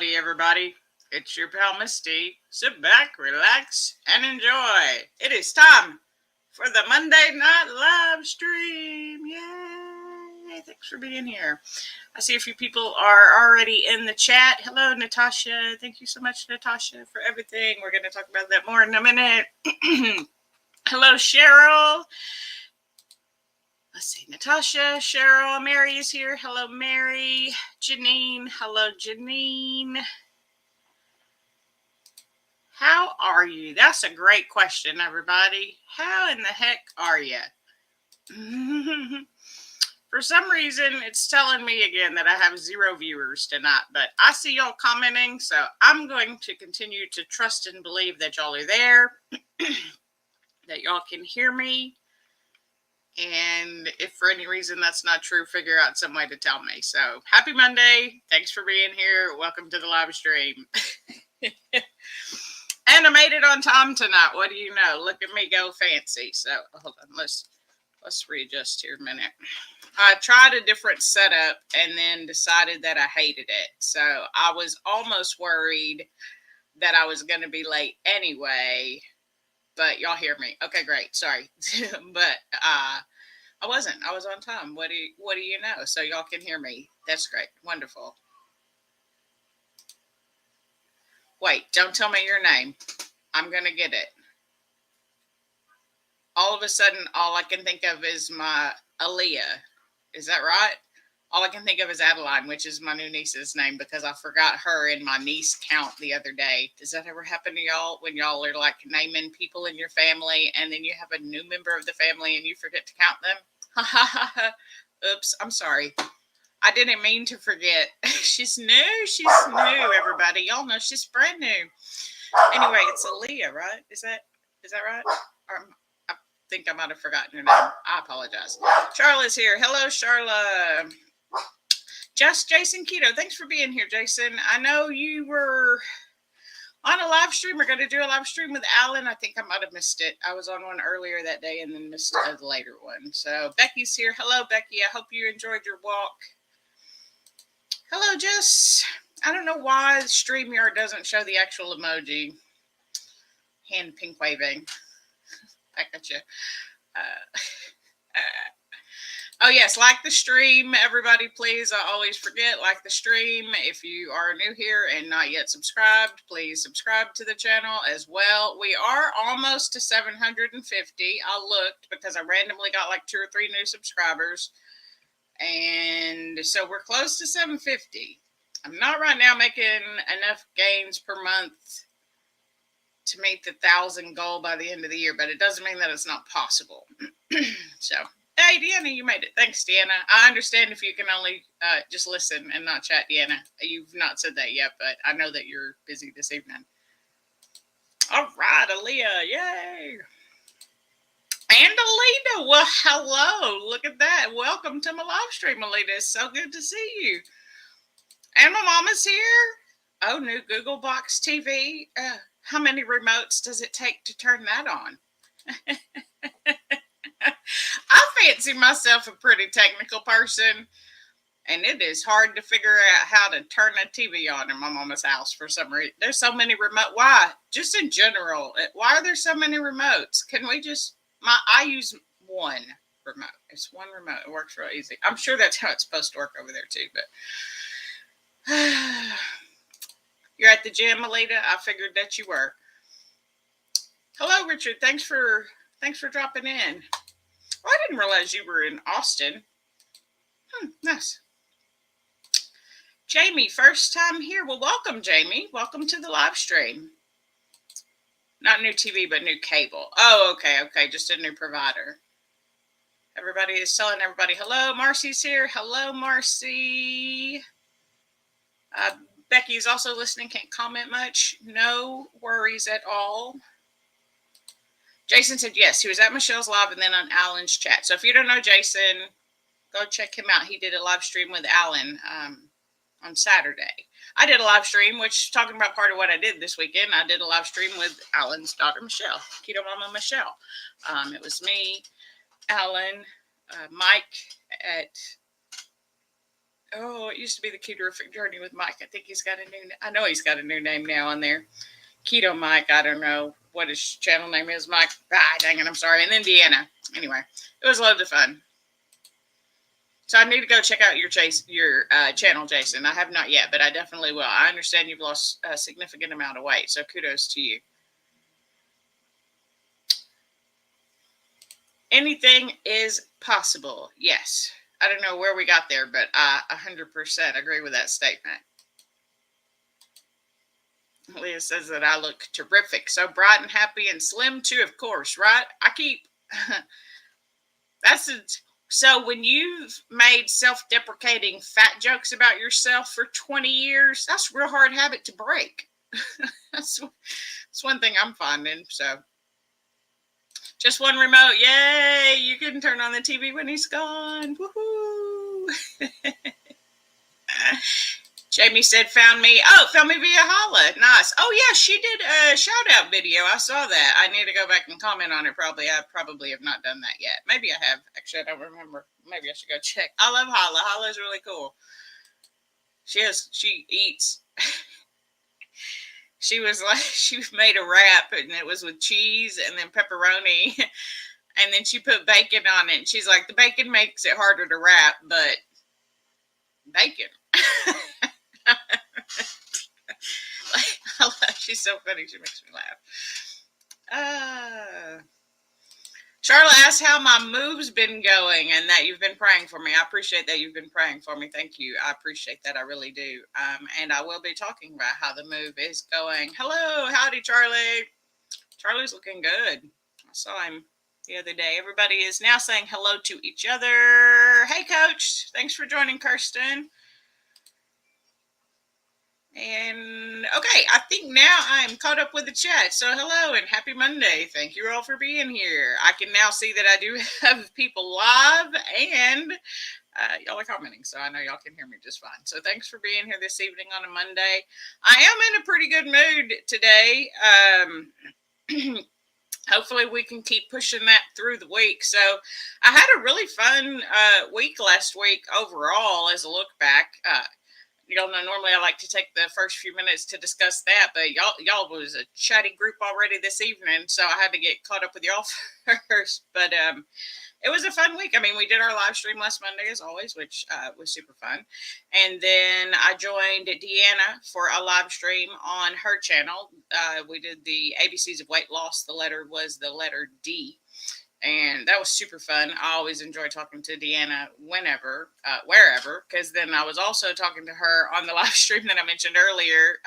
Howdy Everybody. It's your pal Misty. Sit back, relax, and enjoy. It is time for the Monday Night Live stream. Yay! Thanks for being here. I see a few people are already in the chat. Hello, Natasha. Thank you so much, Natasha, for everything. We're going to talk about that more in a minute. Hello, Cheryl. Let's see, Natasha, Cheryl, Mary is here. Hello, Mary. Janine. Hello, Janine. How are you? That's a great question, everybody. How in the heck are you? For some reason, it's telling me again that I have 0 viewers tonight, but I see y'all commenting, so I'm going to continue to trust and believe that y'all are there, that y'all can hear me. And if for any reason that's not true, figure out some way to tell me. So happy Monday. Thanks for being here. Welcome to the live stream. And I made it on time tonight. What do you know? Look at me go fancy. So hold on. Let's readjust here a minute. I tried a different setup and then decided that I hated it. So I was almost worried that I was going to be late anyway. But y'all hear me. Okay, great. Sorry. But I wasn't. I was on time. What do you know? So y'all can hear me. That's great. Wonderful. Wait, don't tell me your name. I'm going to get it. All of a sudden, all I can think of is my Aaliyah. Is that right? All I can think of is Adeline, which is my new niece's name, because I forgot her in my niece count the other day. Does that ever happen to y'all when y'all are like naming people in your family and then you have a new member of the family and you forget to count them? Oops, I'm sorry. I didn't mean to forget. She's new, everybody. Y'all know she's brand new. Anyway, it's Aaliyah, right? Is that right? I think I might have forgotten your name. I apologize. Charla's here. Hello, Charla. Just Jason Keto. Thanks for being here, Jason. I know you were on a live stream. We're going to do a live stream with Alan. I think I might have missed it. I was on one earlier that day and then missed the later one. So Becky's here. Hello, Becky. I hope you enjoyed your walk. Hello, Jess. I don't know why StreamYard doesn't show the actual emoji. Hand pink waving. Back at you. Oh, yes, like the stream, everybody, please. I always forget, like the stream. If you are new here and not yet subscribed, please subscribe to the channel as well. We are almost to 750. I looked because I randomly got like 2 or 3 new subscribers. And so we're close to 750. I'm not right now making enough gains per month to meet the 1,000 goal by the end of the year, but it doesn't mean that it's not possible. So, hey, Deanna, you made it. Thanks, Deanna. I understand if you can only just listen and not chat, Deanna. You've not said that yet, but I know that you're busy this evening. All right, Aaliyah, yay. And Alita, well, hello. Look at that. Welcome to my live stream, Alita. It's so good to see you. And my mama's here. Oh, new Google Box TV. How many remotes does it take to turn that on? I fancy myself a pretty technical person, and it is hard to figure out how to turn a TV on in my mama's house for some reason. There's so many remote. Why? Just in general. Why are there so many remotes? Can we just... I use one remote. It's one remote. It works real easy. I'm sure that's how it's supposed to work over there too, but you're at the gym, Alita. I figured that you were. Hello, Richard. Thanks for dropping in. Oh, I didn't realize you were in Austin. Nice. Jamie, first time here. Well, welcome, Jamie. Welcome to the live stream. Not new TV, but new cable. Oh, okay. Just a new provider. Everybody is telling everybody hello. Marcy's here. Hello, Marcy. Becky's also listening. Can't comment much. No worries at all. Jason said yes. He was at Michelle's live and then on Alan's chat. So if you don't know Jason, go check him out. He did a live stream with Alan on Saturday. I did a live stream, which talking about part of what I did this weekend, I did a live stream with Alan's daughter, Michelle, Keto Mama Michelle. It was me, Alan, Mike at Oh, it used to be the Ketorific Journey with Mike. I think I know he's got a new name now on there. Keto Mike. I don't know what his channel name is. Mike. Dang it. I'm sorry. And then Deanna. Anyway, it was loads of fun. So I need to go check out your channel, Jason. I have not yet, but I definitely will. I understand you've lost a significant amount of weight, so kudos to you. Anything is possible. Yes. I don't know where we got there, but I 100% agree with that statement. Leah says that I look terrific. So bright and happy and slim too, of course, right? I keep so when you've made self-deprecating fat jokes about yourself for 20 years, that's a real hard habit to break. that's one thing I'm finding. So just one remote. Yay! You can turn on the TV when he's gone. Woohoo! Jamie said, found me via Holla. Nice. Oh, yeah, she did a shout-out video. I saw that. I need to go back and comment on it. I probably have not done that yet. Maybe I have. Actually, I don't remember. Maybe I should go check. I love Holla. Holla is really cool. She eats. She made a wrap, and it was with cheese and then pepperoni, and then she put bacon on it. And she's like, the bacon makes it harder to wrap, but bacon. She's so funny. She makes me laugh. Charlotte asked how my move's been going and that you've been praying for me. I appreciate that you've been praying for me. Thank you. I appreciate that. I really do. And I will be talking about how the move is going. Hello. Howdy, Charlie. Charlie's looking good. I saw him the other day. Everybody is now saying hello to each other. Hey, Coach. Thanks for joining, Kirsten. And okay, I think now I'm caught up with the chat. So hello and happy Monday. Thank you all for being here. I can now see that I do have people live and y'all are commenting, so I know y'all can hear me just fine. So thanks for being here this evening on a Monday. I am in a pretty good mood today. Hopefully we can keep pushing that through the week. So I had a really fun week last week overall as a look back. Y'all know normally I like to take the first few minutes to discuss that, but y'all was a chatty group already this evening, so I had to get caught up with y'all first. But it was a fun week. I mean, we did our live stream last Monday as always, which was super fun. And then I joined Deanna for a live stream on her channel. We did the ABCs of weight loss. The letter was the letter D. And that was super fun. I always enjoy talking to Deanna whenever, wherever, because then I was also talking to her on the live stream that I mentioned earlier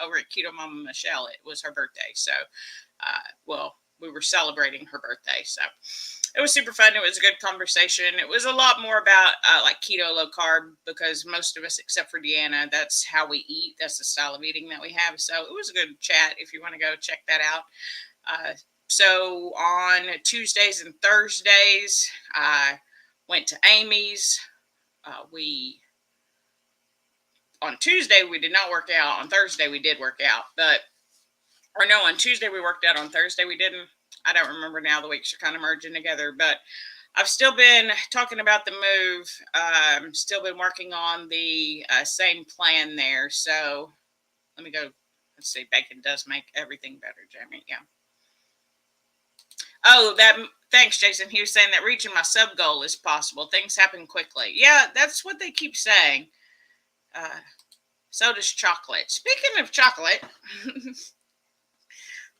over at Keto Mama Michelle. It was her birthday. So, we were celebrating her birthday. So it was super fun. It was a good conversation. It was a lot more about like keto, low carb, because most of us, except for Deanna, that's how we eat. That's the style of eating that we have. So it was a good chat if you want to go check that out. So on Tuesdays and Thursdays, I went to Amy's. On Tuesday, we did not work out. On Thursday, we did work out. On Tuesday, we worked out. On Thursday, we didn't. I don't remember now. The weeks are kind of merging together. But I've still been talking about the move. Still been working on the same plan there. So let me go. Let's see. Bacon does make everything better, Jamie. Yeah. Oh, thanks, Jason. He was saying that reaching my sub goal is possible. Things happen quickly. Yeah, that's what they keep saying. So does chocolate. Speaking of chocolate,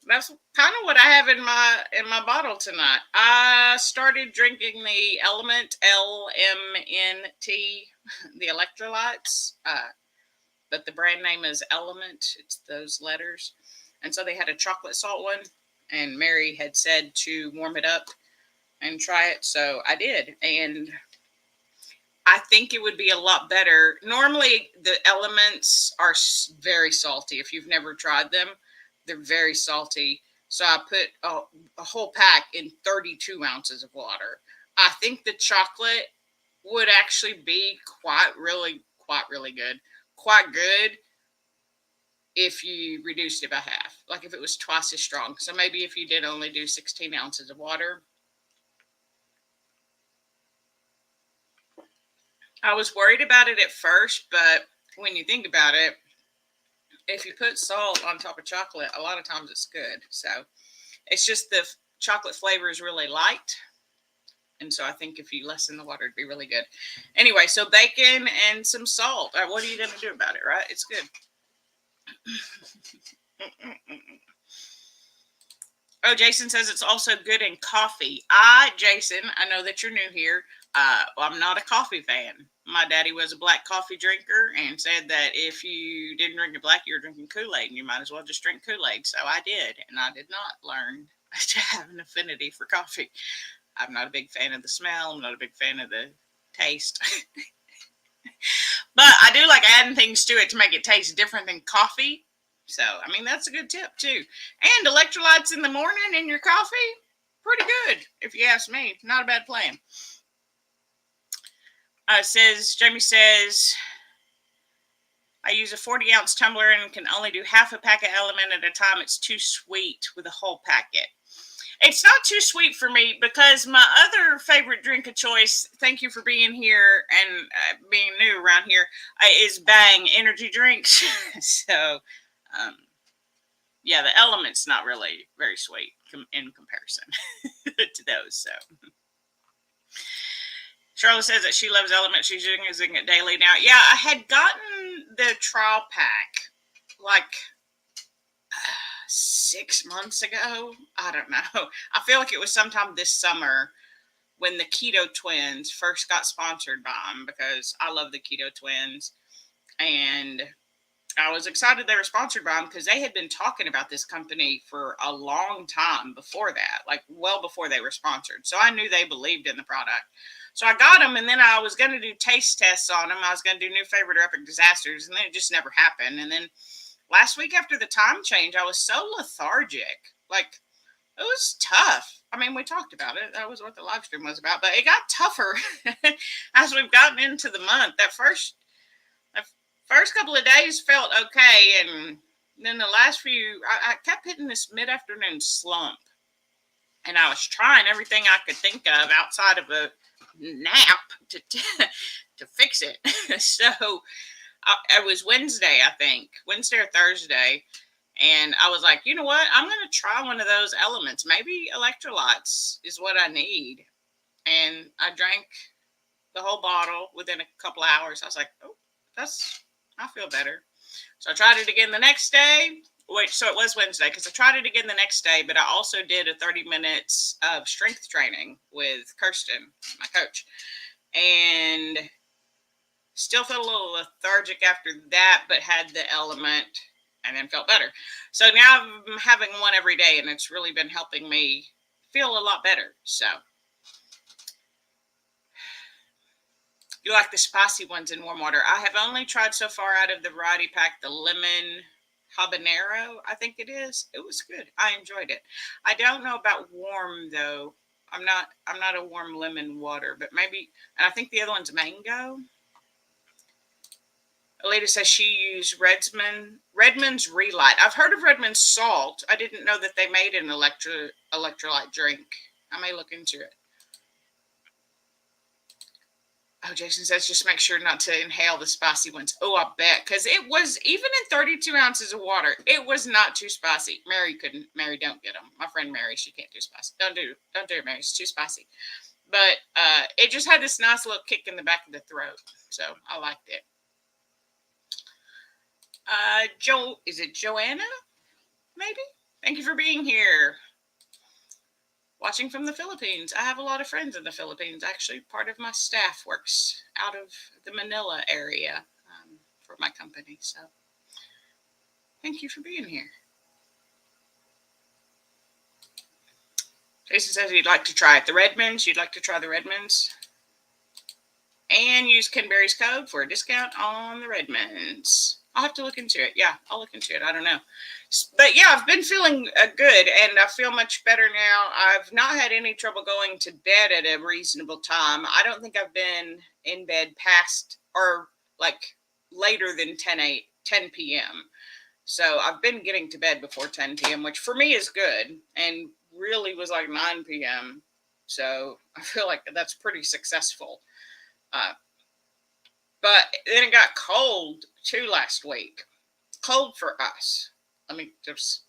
that's kind of what I have in my bottle tonight. I started drinking the Element LMNT, the electrolytes, but the brand name is Element. It's those letters, and so they had a chocolate salt one. And Mary had said to warm it up and try it. So I did. And I think it would be a lot better. Normally, the Elements are very salty. If you've never tried them, they're very salty. So I put a whole pack in 32 ounces of water. I think the chocolate would actually be quite really good. Quite good. If you reduced it by half, like if it was twice as strong. So maybe if you did only do 16 ounces of water. I was worried about it at first, but when you think about it, if you put salt on top of chocolate, a lot of times it's good. So it's just the chocolate flavor is really light. And so I think if you lessen the water, it'd be really good. Anyway, so bacon and some salt. What are you going to do about it, right? It's good. Oh, Jason says it's also good in coffee. Jason, I know that you're new here. Well, I'm not a coffee fan. My daddy was a black coffee drinker and said that if you didn't drink it black, you were drinking Kool-Aid and you might as well just drink Kool-Aid. So I did, and I did not learn to have an affinity for coffee. I'm not a big fan of the smell. I'm not a big fan of the taste. But I do like adding things to it to make it taste different than coffee. So, I mean, that's a good tip, too. And electrolytes in the morning in your coffee, pretty good, if you ask me. Not a bad plan. Jamie says, I use a 40-ounce tumbler and can only do half a pack of Element at a time. It's too sweet with a whole packet. It's not too sweet for me because my other favorite drink of choice, thank you for being here and being new around here, is Bang energy drinks. So, yeah, the Element's not really very sweet in comparison to those. So, Charlotte says that she loves Element. She's using it daily now. Yeah, I had gotten the trial pack like 6 months ago. I don't know. I feel like it was sometime this summer when the Keto Twins first got sponsored by them because I love the Keto Twins. And I was excited they were sponsored by them because they had been talking about this company for a long time before that, like well before they were sponsored. So I knew they believed in the product. So I got them, and then I was going to do taste tests on them. I was going to do new favorite or epic disasters, and then it just never happened. And then last week after the time change, I was so lethargic. Like, it was tough. I mean, we talked about it. That was what the live stream was about. But it got tougher as we've gotten into the month. That first couple of days felt okay. And then the last few, I kept hitting this mid-afternoon slump. And I was trying everything I could think of outside of a nap to fix it. So it was Wednesday, I think. Wednesday or Thursday. And I was like, you know what? I'm going to try one of those Elements. Maybe electrolytes is what I need. And I drank the whole bottle within a couple of hours. I was like, oh, I feel better. So I tried it again the next day. So it was Wednesday because I tried it again the next day, but I also did a 30 minutes of strength training with Kirsten, my coach. And still felt a little lethargic after that, but had the Element and then felt better. So now I'm having one every day, and it's really been helping me feel a lot better. So you like the spicy ones in warm water? I have only tried so far out of the variety pack the lemon habanero, I think it is. It was good. I enjoyed it. I don't know about warm though. I'm not a warm lemon water, but maybe. And I think the other one's mango. Alita says she used Redmond's Relight. I've heard of Redmond's Salt. I didn't know that they made an electrolyte drink. I may look into it. Oh, Jason says just make sure not to inhale the spicy ones. Oh, I bet. Because it was, even in 32 ounces of water, it was not too spicy. Mary, don't get them. My friend Mary, she can't do spicy. Don't do it, Mary. It's too spicy. But it just had this nice little kick in the back of the throat. So I liked it. Is it Joanna? Maybe? Thank you for being here. Watching from the Philippines. I have a lot of friends in the Philippines. Actually, part of my staff works out of the Manila area for my company. So thank you for being here. Jason says he'd like to try it. You'd like to try the Redmonds? And use Ken Berry's code for a discount on the Redmonds. I'll have to look into it. Yeah, I'll look into it. I don't know. But yeah, I've been feeling good, and I feel much better now. I've not had any trouble going to bed at a reasonable time. I don't think I've been in bed past or like later than 10 p.m. So I've been getting to bed before 10 p.m., which for me is good, and really was like 9 p.m. So I feel like that's pretty successful. But then it got cold too last week. Cold for us. Let me just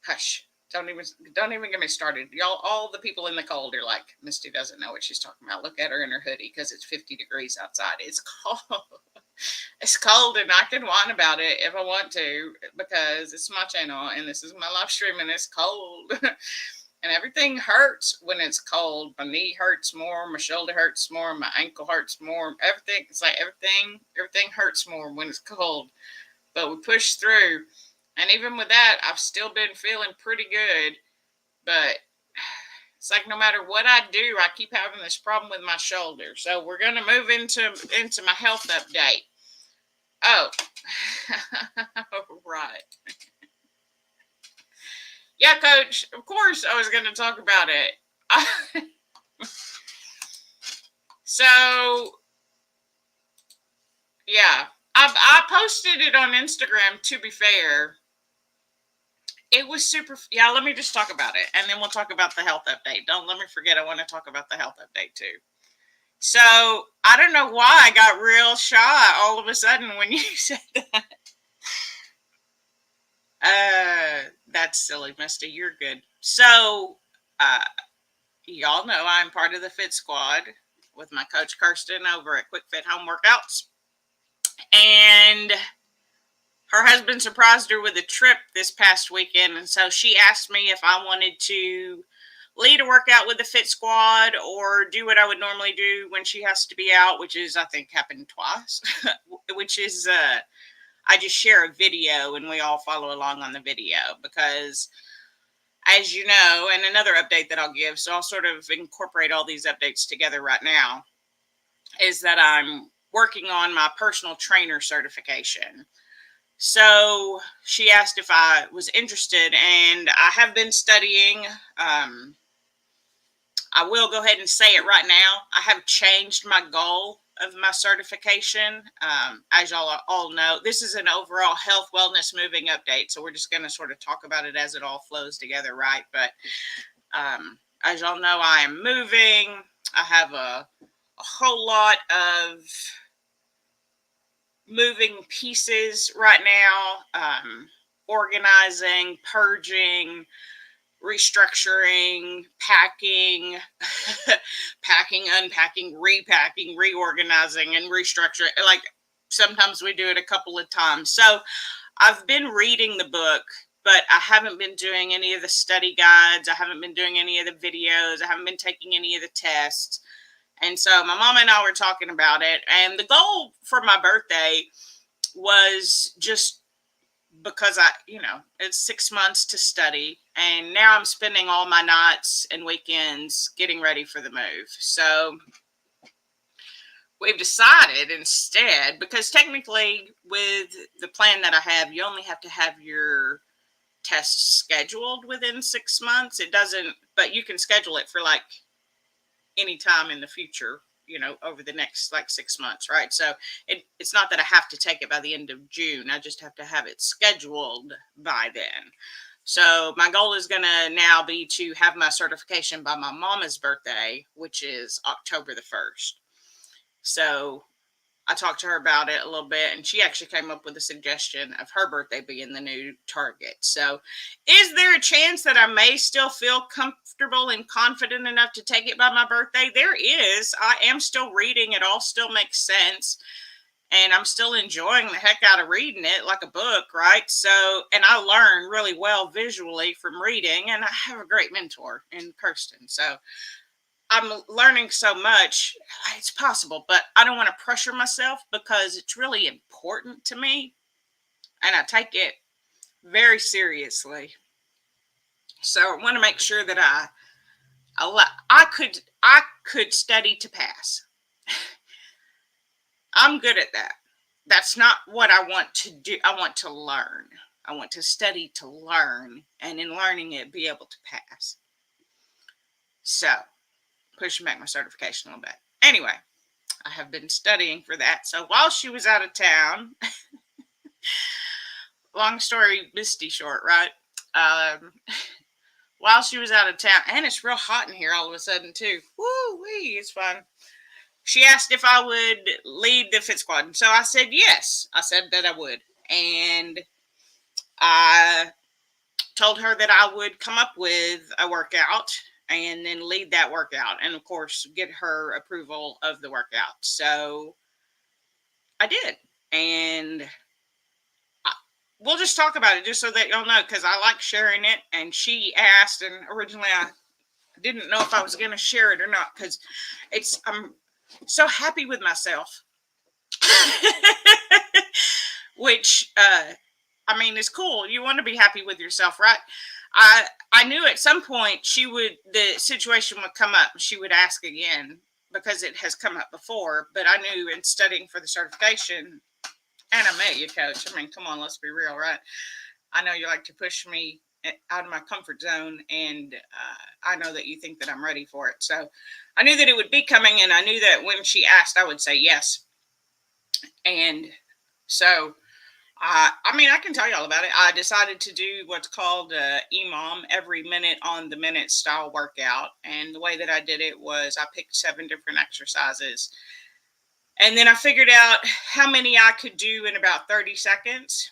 hush. Don't even get me started. Y'all, all the people in the cold are like, Misty doesn't know what she's talking about. Look at her in her hoodie because it's 50 degrees outside. It's cold. It's cold, and I can whine about it if I want to because it's my channel and this is my live stream and it's cold. And everything hurts when it's cold. My knee hurts more, my shoulder hurts more, my ankle hurts more. Everything, it's like everything hurts more when it's cold. But we push through. And even with that, I've still been feeling pretty good. But it's like no matter what I do, I keep having this problem with my shoulder. So we're going to move into my health update. Oh, right. Yeah, Coach, of course I was going to talk about it. So, yeah, I posted it on Instagram, to be fair. It was super. Yeah, let me just talk about it, and then we'll talk about the health update. Don't let me forget. I want to talk about the health update too. So I don't know why I got real shy all of a sudden when you said that. That's silly, Misty. You're good. So, y'all know I'm part of the Fit Squad with my coach Kirsten over at Quick Fit Home Workouts, and her husband surprised her with a trip this past weekend, and so she asked me if I wanted to lead a workout with the Fit Squad or do what I would normally do when she has to be out, which is, I think, happened twice, which is I just share a video and we all follow along on the video because, as you know, and another update that I'll give, so I'll sort of incorporate all these updates together right now, is that I'm working on my personal trainer certification. So she asked if I was interested, and I have been studying. I will go ahead and say it right now. I have changed my goal of my certification. As y'all all know, this is an overall health, wellness, moving update. So we're just going to sort of talk about it as it all flows together, right? But as y'all know, I am moving. I have a whole lot of moving pieces right now, organizing, purging, restructuring, packing, packing, unpacking, repacking, reorganizing, and restructuring. Like sometimes we do it a couple of times. So I've been reading the book, but I haven't been doing any of the study guides. I haven't been doing any of the videos. I haven't been taking any of the tests. And so my mom and I were talking about it. And the goal for my birthday was just because it's 6 months to study. And now I'm spending all my nights and weekends getting ready for the move. So we've decided instead, because technically with the plan that I have, you only have to have your tests scheduled within 6 months. It doesn't, but you can schedule it for like any time in the future, over the next like 6 months, right? So it's not that I have to take it by the end of June. I just have to have it scheduled by then. So my goal is going to now be to have my certification by my mama's birthday, which is October the 1st. So I talked to her about it a little bit, and she actually came up with a suggestion of her birthday being the new target. So is there a chance that I may still feel comfortable and confident enough to take it by my birthday? There is. I am still reading. It all still makes sense. And I'm still enjoying the heck out of reading it like a book, right? So, and I learn really well visually from reading, and I have a great mentor in Kirsten. So I'm learning so much. It's possible, but I don't want to pressure myself because it's really important to me, and I take it very seriously. So I want to make sure that I could study to pass. I'm good at that. That's not what I want to do. I want to learn. I want to study to learn, and in learning it, be able to pass. So pushing back my certification a little bit. Anyway, I have been studying for that. So while she was out of town, long story, Misty short, right? While she was out of town, and it's real hot in here all of a sudden too. Woo wee, it's fun. she asked if I would lead the Fit Squad. And so I said yes. I said that I would. And I told her that I would come up with a workout and then lead that workout. And of course, get her approval of the workout. So I did. And we'll just talk about it just so that y'all know, because I like sharing it. And she asked, and originally I didn't know if I was going to share it or not, because I'm so happy with myself. Which, I mean, it's cool. You want to be happy with yourself, right? I knew at some point the situation would come up. She would ask again because it has come up before. But I knew in studying for the certification, and I met you, Coach. I mean, come on, let's be real, right? I know you like to push me out of my comfort zone, and I know that you think that I'm ready for it. So I knew that it would be coming, and I knew that when she asked, I would say yes. And so, I mean, I can tell you all about it. I decided to do what's called EMOM, every minute on the minute style workout. And the way that I did it was I picked 7 different exercises. And then I figured out how many I could do in about 30 seconds.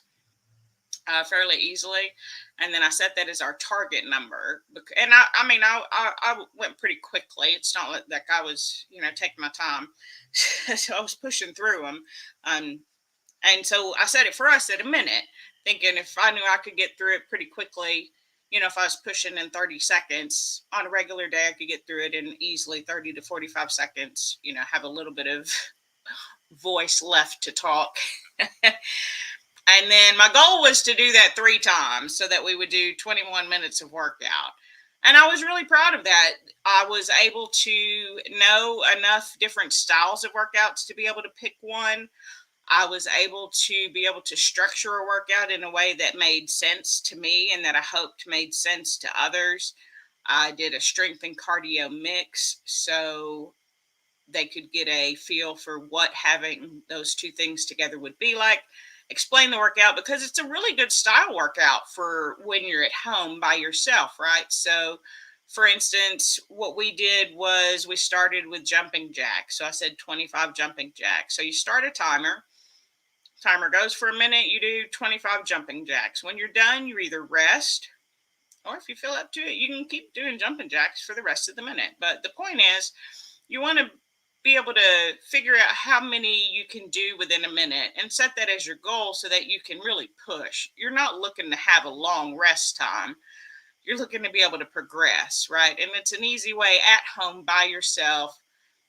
Fairly easily, and then I set that as our target number. And I went pretty quickly. It's not like I was, taking my time, so I was pushing through them. And so I set it for us at a minute, thinking if I knew I could get through it pretty quickly, if I was pushing in 30 seconds on a regular day, I could get through it in easily 30 to 45 seconds. Have a little bit of voice left to talk. And then my goal was to do that 3 times so that we would do 21 minutes of workout. And I was really proud of that. I was able to know enough different styles of workouts to be able to pick one. I was able to structure a workout in a way that made sense to me and that I hoped made sense to others. I did a strength and cardio mix so they could get a feel for what having those 2 things together would be like. Explain the workout because it's a really good style workout for when you're at home by yourself, right? So, for instance, what we did was we started with jumping jacks. So I said 25 jumping jacks. So you start a timer. Timer goes for a minute. You do 25 jumping jacks. When you're done, you either rest, or if you feel up to it, you can keep doing jumping jacks for the rest of the minute. But the point is, you want to be able to figure out how many you can do within a minute and set that as your goal so that you can really push. You're not looking to have a long rest time. You're looking to be able to progress, right? And it's an easy way at home by yourself.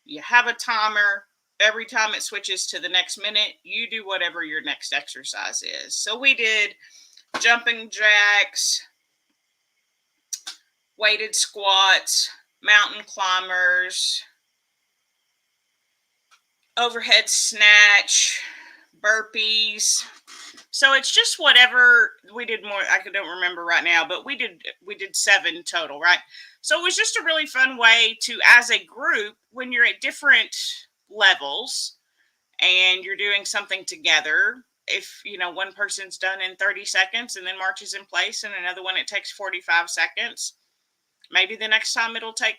You have a timer. Every time it switches to the next minute, you do whatever your next exercise is. So we did jumping jacks, weighted squats, mountain climbers, overhead snatch, burpees. So it's just whatever we did more. I don't remember right now, but we did 7 total, right? So it was just a really fun way to, as a group, when you're at different levels and you're doing something together, if one person's done in 30 seconds and then marches in place and another one it takes 45 seconds, maybe the next time it'll take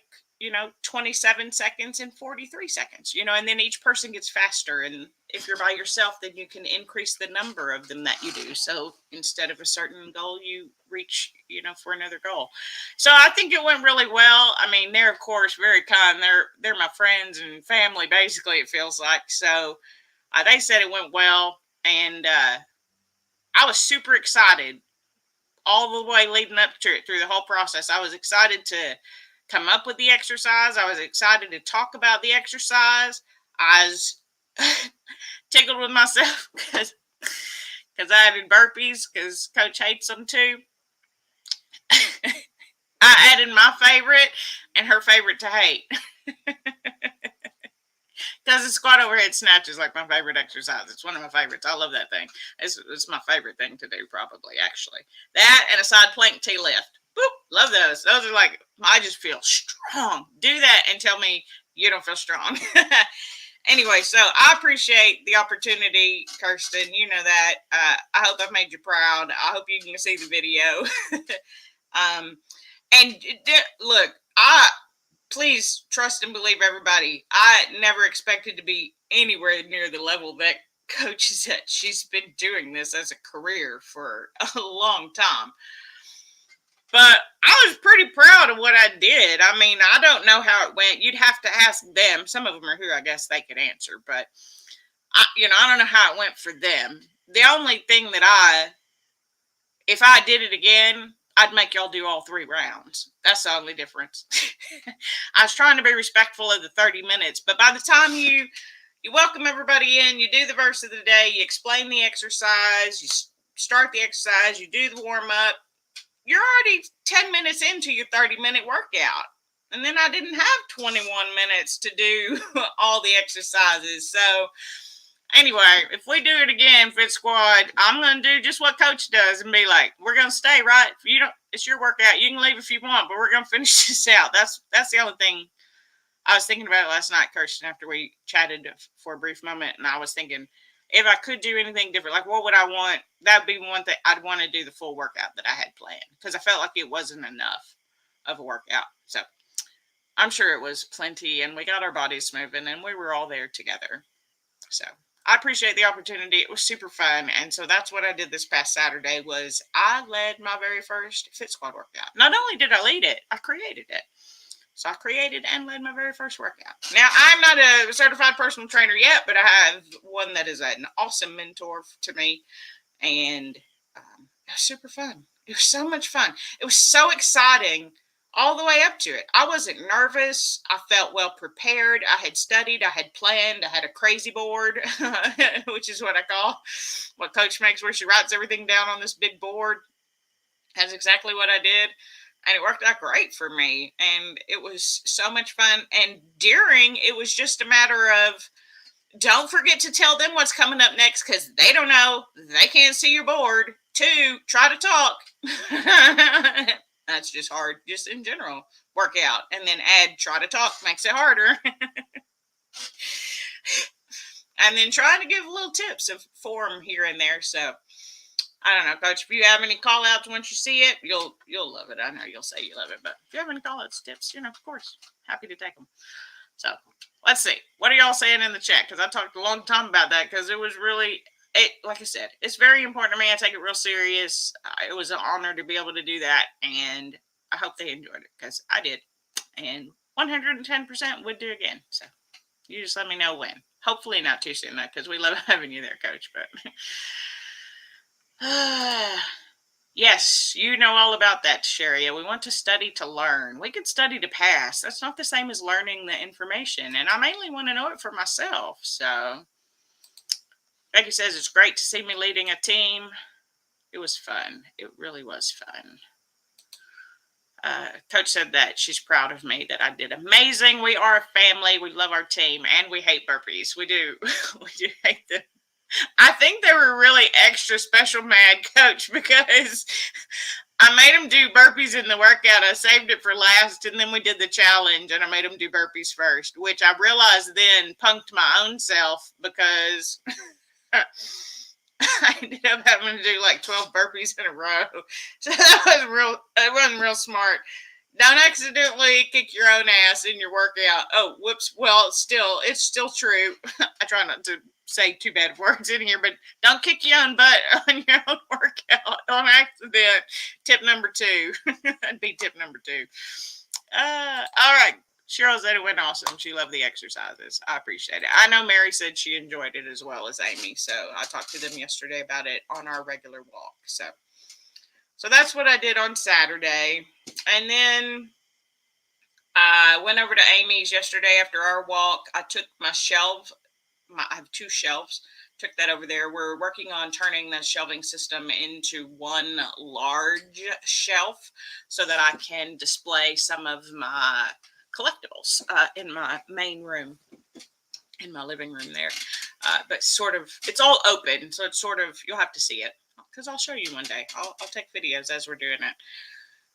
27 seconds and 43 seconds, and then each person gets faster. And if you're by yourself, then you can increase the number of them that you do. So instead of a certain goal, you reach, for another goal. So I think it went really well. I mean, they're of course very kind. They're my friends and family, basically, it feels like. So they said it went well. And I was super excited all the way leading up to it through the whole process. I was excited to come up with the exercise. I was excited to talk about the exercise. I was tickled with myself because I added burpees because Coach hates them too. I added my favorite and her favorite to hate. Because the squat overhead snatch is like my favorite exercise. It's one of my favorites. I love that thing. It's my favorite thing to do, probably, actually. That and a side plank T-lift. Boop, love those. Those are like, I just feel strong. Do that and tell me you don't feel strong. Anyway, so I appreciate the opportunity, Kirsten. You know that. I hope I've made you proud. I hope you can see the video. And look, please trust and believe everybody. I never expected to be anywhere near the level that Coach is at. She's been doing this as a career for a long time. But I was pretty proud of what I did. I mean, I don't know how it went. You'd have to ask them. Some of them are here. I guess they could answer. But, I don't know how it went for them. The only thing that if I did it again, I'd make y'all do all 3 rounds. That's the only difference. I was trying to be respectful of the 30 minutes. But by the time you welcome everybody in, you do the verse of the day, you explain the exercise, you start the exercise, you do the warm up, you're already 10 minutes into your 30-minute workout. And then I didn't have 21 minutes to do all the exercises. So anyway, if we do it again, Fit Squad, I'm going to do just what Coach does and be like, we're going to stay, right? If you don't, it's your workout. You can leave if you want, but we're going to finish this out. That's the only thing. I was thinking about it last night, Kirsten, after we chatted for a brief moment, and I was thinking, if I could do anything different, like what would I want? That would be one thing. I'd want to do the full workout that I had planned because I felt like it wasn't enough of a workout. So I'm sure it was plenty, and we got our bodies moving, and we were all there together. So I appreciate the opportunity. It was super fun, and so that's what I did this past Saturday. Was I led my very first Fit Squad workout. Not only did I lead it, I created it. So I created and led my very first workout. Now, I'm not a certified personal trainer yet, but I have one that is an awesome mentor to me. And it was super fun. It was so much fun. It was so exciting all the way up to it. I wasn't nervous. I felt well prepared. I had studied. I had planned. I had a crazy board, which is what I call what Coach makes, where she writes everything down on this big board. That's exactly what I did. And it worked out great for me. And it was so much fun. And it was just a matter of, don't forget to tell them what's coming up next because they don't know. They can't see your board. 2, try to talk. That's just hard, just in general. Workout. And then add try to talk makes it harder. And then trying to give little tips of form here and there. So I don't know, Coach, if you have any call outs once you see it, you'll love it. I know you'll say you love it, but if you have any call outs, tips, of course, happy to take them. So let's see. What are y'all saying in the chat? Because I talked a long time about that because it was really, like I said, it's very important to me. I take it real serious. It was an honor to be able to do that. And I hope they enjoyed it because I did. And 110% would do again. So you just let me know when. Hopefully not too soon, though, because we love having you there, Coach. But yes, you know all about that, Sharia. We want to study to learn. We can study to pass. That's not the same as learning the information. And I mainly want to know it for myself. So Becky says it's great to see me leading a team. It was fun. It really was fun. Coach said that she's proud of me, that I did amazing. We are a family. We love our team, and we hate burpees. We do. We do hate them. I think they were really extra special mad, Coach, because I made them do burpees in the workout. I saved it for last, and then we did the challenge, and I made them do burpees first, which I realized then punked my own self because I ended up having to do like 12 burpees in a row. So it wasn't real smart. Don't accidentally kick your own ass in your workout. Oh, whoops. Well, it's still true. I try not to say too bad words in here, but don't kick your own butt on your own workout on accident. Tip number 2. That'd be tip number 2. All right. Cheryl said it went awesome. She loved the exercises. I appreciate it. I know Mary said she enjoyed it as well as Amy. So I talked to them yesterday about it on our regular walk. So that's what I did on Saturday. And then I went over to Amy's yesterday after our walk. I took my shelf. I have 2 shelves. Took that over there. We're working on turning the shelving system into one large shelf so that I can display some of my collectibles in my main room, in my living room there. But it's all open. So it's you'll have to see it because I'll show you one day. I'll take videos as we're doing it.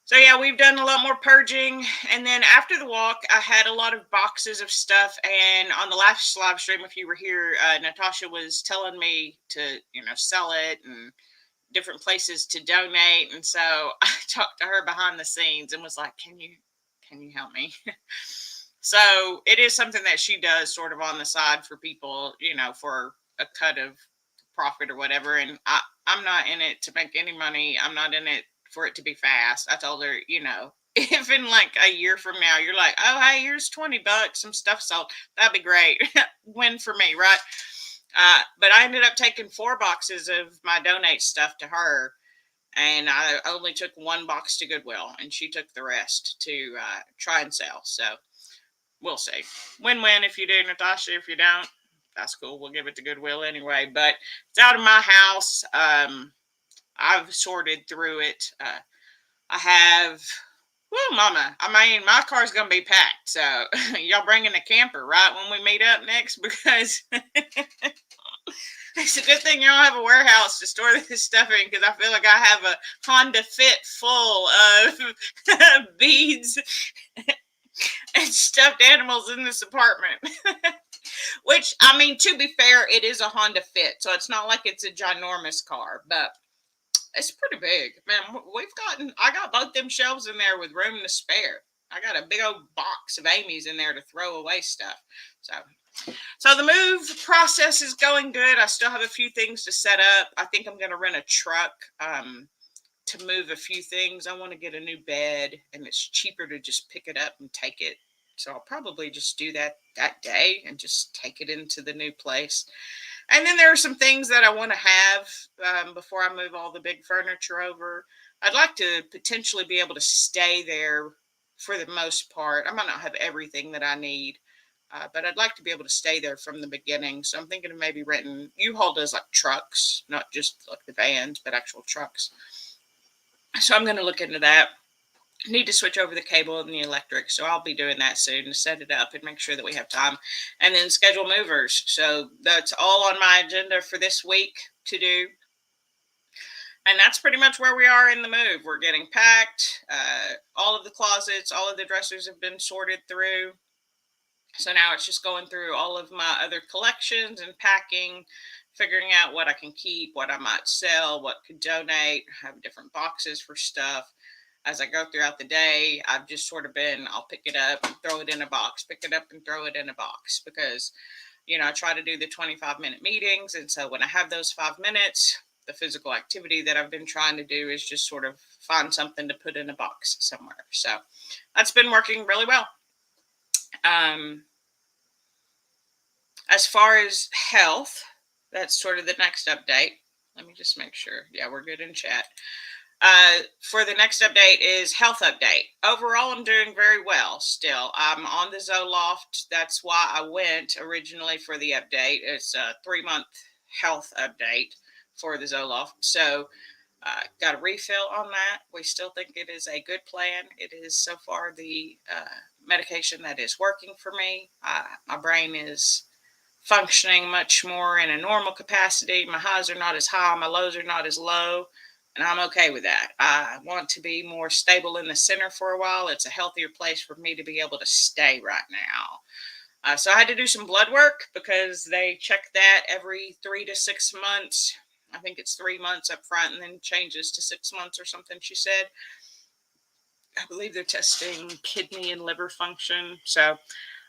So yeah, we've done a lot more purging. And then after the walk, I had a lot of boxes of stuff. And on the last live stream, if you were here, Natasha was telling me to, sell it and different places to donate. And so I talked to her behind the scenes and was like, can you help me? So it is something that she does sort of on the side for people, for a cut of profit or whatever. And I'm not in it to make any money. I'm not in it for it to be fast. I told her, if in like a year from now you're like, oh, hey, here's $20, some stuff sold, that'd be great. Win for me, right? But I ended up taking 4 boxes of my donate stuff to her, and I only took 1 box to Goodwill, and she took the rest to try and sell. So we'll see. Win-win if you do, Natasha. If you don't, that's cool. We'll give it to Goodwill anyway. But it's out of my house. I've sorted through it. I have. Woo, mama. I mean, my car's going to be packed. So y'all bringing a camper, right, when we meet up next? Because it's a good thing you don't have a warehouse to store this stuff in, because I feel like I have a Honda Fit full of beads and stuffed animals in this apartment. Which, I mean, to be fair, it is a Honda Fit, so it's not like it's a ginormous car, but it's pretty big. Man, I got both them shelves in there with room to spare. I got a big old box of Amy's in there to throw away stuff. So the move process is going good. I still have a few things to set up. I think I'm going to rent a truck to move a few things. I want to get a new bed, and it's cheaper to just pick it up and take it. So I'll probably just do that day and just take it into the new place. And then there are some things that I want to have before I move all the big furniture over. I'd like to potentially be able to stay there for the most part. I might not have everything that I need, but I'd like to be able to stay there from the beginning. So I'm thinking of maybe renting. U-Haul does like trucks, not just like the vans, but actual trucks. So I'm going to look into that. Need to switch over the cable and the electric, so I'll be doing that soon to set it up and make sure that we have time, and then schedule movers. So that's all on my agenda for this week to do, and that's pretty much where we are in the move. We're getting packed. All of the closets, all of the dressers have been sorted through, so now it's just going through all of my other collections and packing, figuring out what I can keep, what I might sell, what could donate, have different boxes for stuff. As I go throughout the day, I've just sort of been, I'll pick it up and throw it in a box, pick it up and throw it in a box, because, I try to do the 25-minute meetings. And so when I have those 5 minutes, the physical activity that I've been trying to do is just sort of find something to put in a box somewhere. So that's been working really well. As far as health, that's sort of the next update. Let me just make sure. Yeah, we're good in chat. For the next update is health update. Overall, I'm doing very well still. I'm on the Zoloft. That's why I went originally for the update. It's a 3-month health update for the Zoloft. So, got a refill on that. We still think it is a good plan. It is so far the medication that is working for me. My brain is functioning much more in a normal capacity. My highs are not as high. My lows are not as low. And I'm okay with that. I want to be more stable in the center for a while. It's a healthier place for me to be able to stay right now. So I had to do some blood work, because they check that every 3 to 6 months. I think it's 3 months up front and then changes to 6 months or something, she said. I believe they're testing kidney and liver function. So,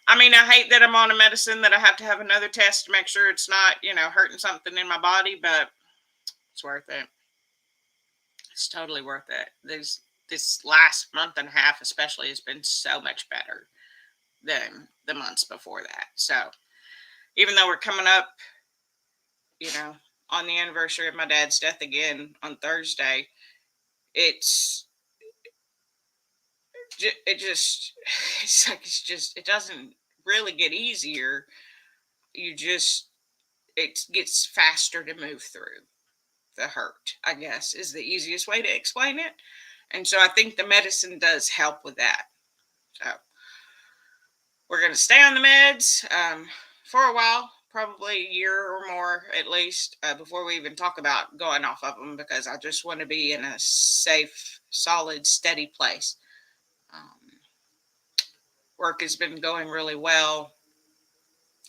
I mean, I hate that I'm on a medicine that I have to have another test to make sure it's not, hurting something in my body, but it's worth it. It's totally worth it. This last month and a half especially has been so much better than the months before that. So even though we're coming up, on the anniversary of my dad's death again on Thursday, it doesn't really get easier. It gets faster to move through. The hurt, I guess, is the easiest way to explain it. And so I think the medicine does help with that. So we're going to stay on the meds for a while, probably a year or more at least, before we even talk about going off of them, because I just want to be in a safe, solid, steady place. Work has been going really well.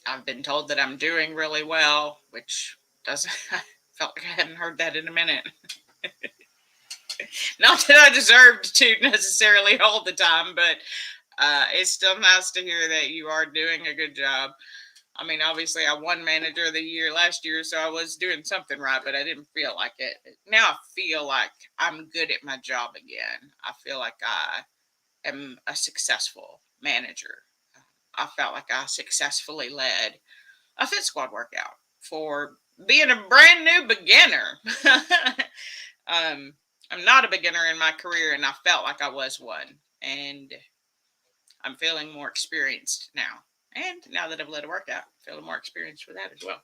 I've been told that I'm doing really well, which doesn't... felt like I hadn't heard that in a minute. Not that I deserved to necessarily all the time, but it's still nice to hear that you are doing a good job. I mean, obviously, I won Manager of the Year last year, so I was doing something right, but I didn't feel like it. Now I feel like I'm good at my job again. I feel like I am a successful manager. I felt like I successfully led a Fit Squad workout for being a brand new beginner. I'm not a beginner in my career, and I felt like I was one. And I'm feeling more experienced now. And now that I've led a workout, I'm feeling more experienced with that as well.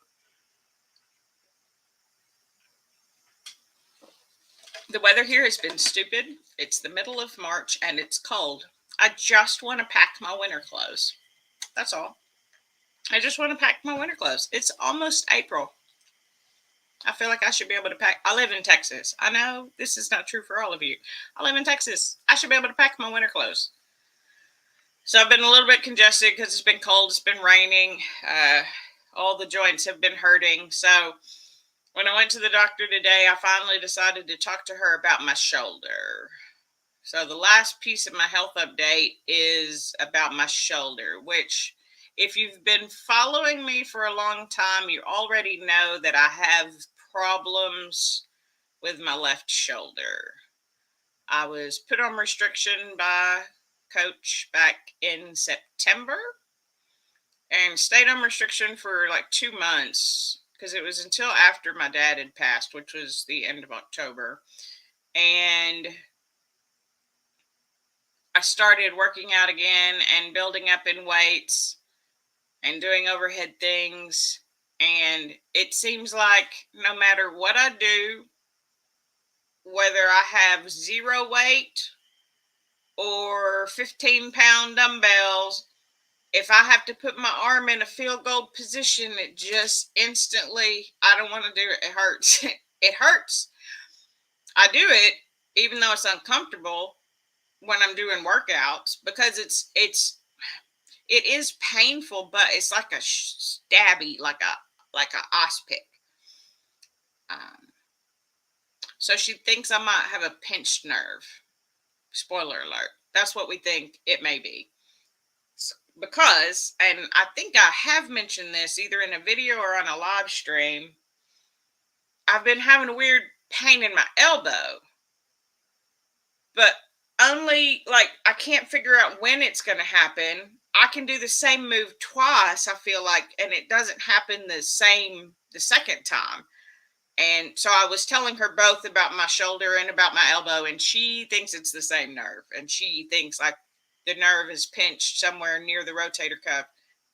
The weather here has been stupid. It's the middle of March and it's cold. I just want to pack my winter clothes. That's all. I just want to pack my winter clothes. It's almost April. I feel like I should be able to pack. I live in Texas. I know this is not true for all of you. I live in Texas. I should be able to pack my winter clothes. So I've been a little bit congested because it's been cold. It's been raining. All the joints have been hurting. So when I went to the doctor today, I finally decided to talk to her about my shoulder. So the last piece of my health update is about my shoulder, which if you've been following me for a long time, you already know that I have problems with my left shoulder. I was put on restriction by coach back in September and stayed on restriction for like 2 months because it was until after my dad had passed, which was the end of October. And I started working out again and building up in weights and doing overhead things. And it seems like no matter what I do, whether I have zero weight or 15-pound dumbbells, if I have to put my arm in a field goal position, it just instantly, I don't want to do it. It hurts. It hurts. I do it even though it's uncomfortable when I'm doing workouts because it is painful, but it's like a stabby, like a ice pick. So she thinks I might have a pinched nerve. Spoiler alert. That's what we think it may be. Because, and I think I have mentioned this either in a video or on a live stream, I've been having a weird pain in my elbow. But only, like, I can't figure out when it's going to happen. I can do the same move twice, I feel like, and it doesn't happen the second time. And so I was telling her both about my shoulder and about my elbow, and she thinks it's the same nerve. And she thinks like the nerve is pinched somewhere near the rotator cuff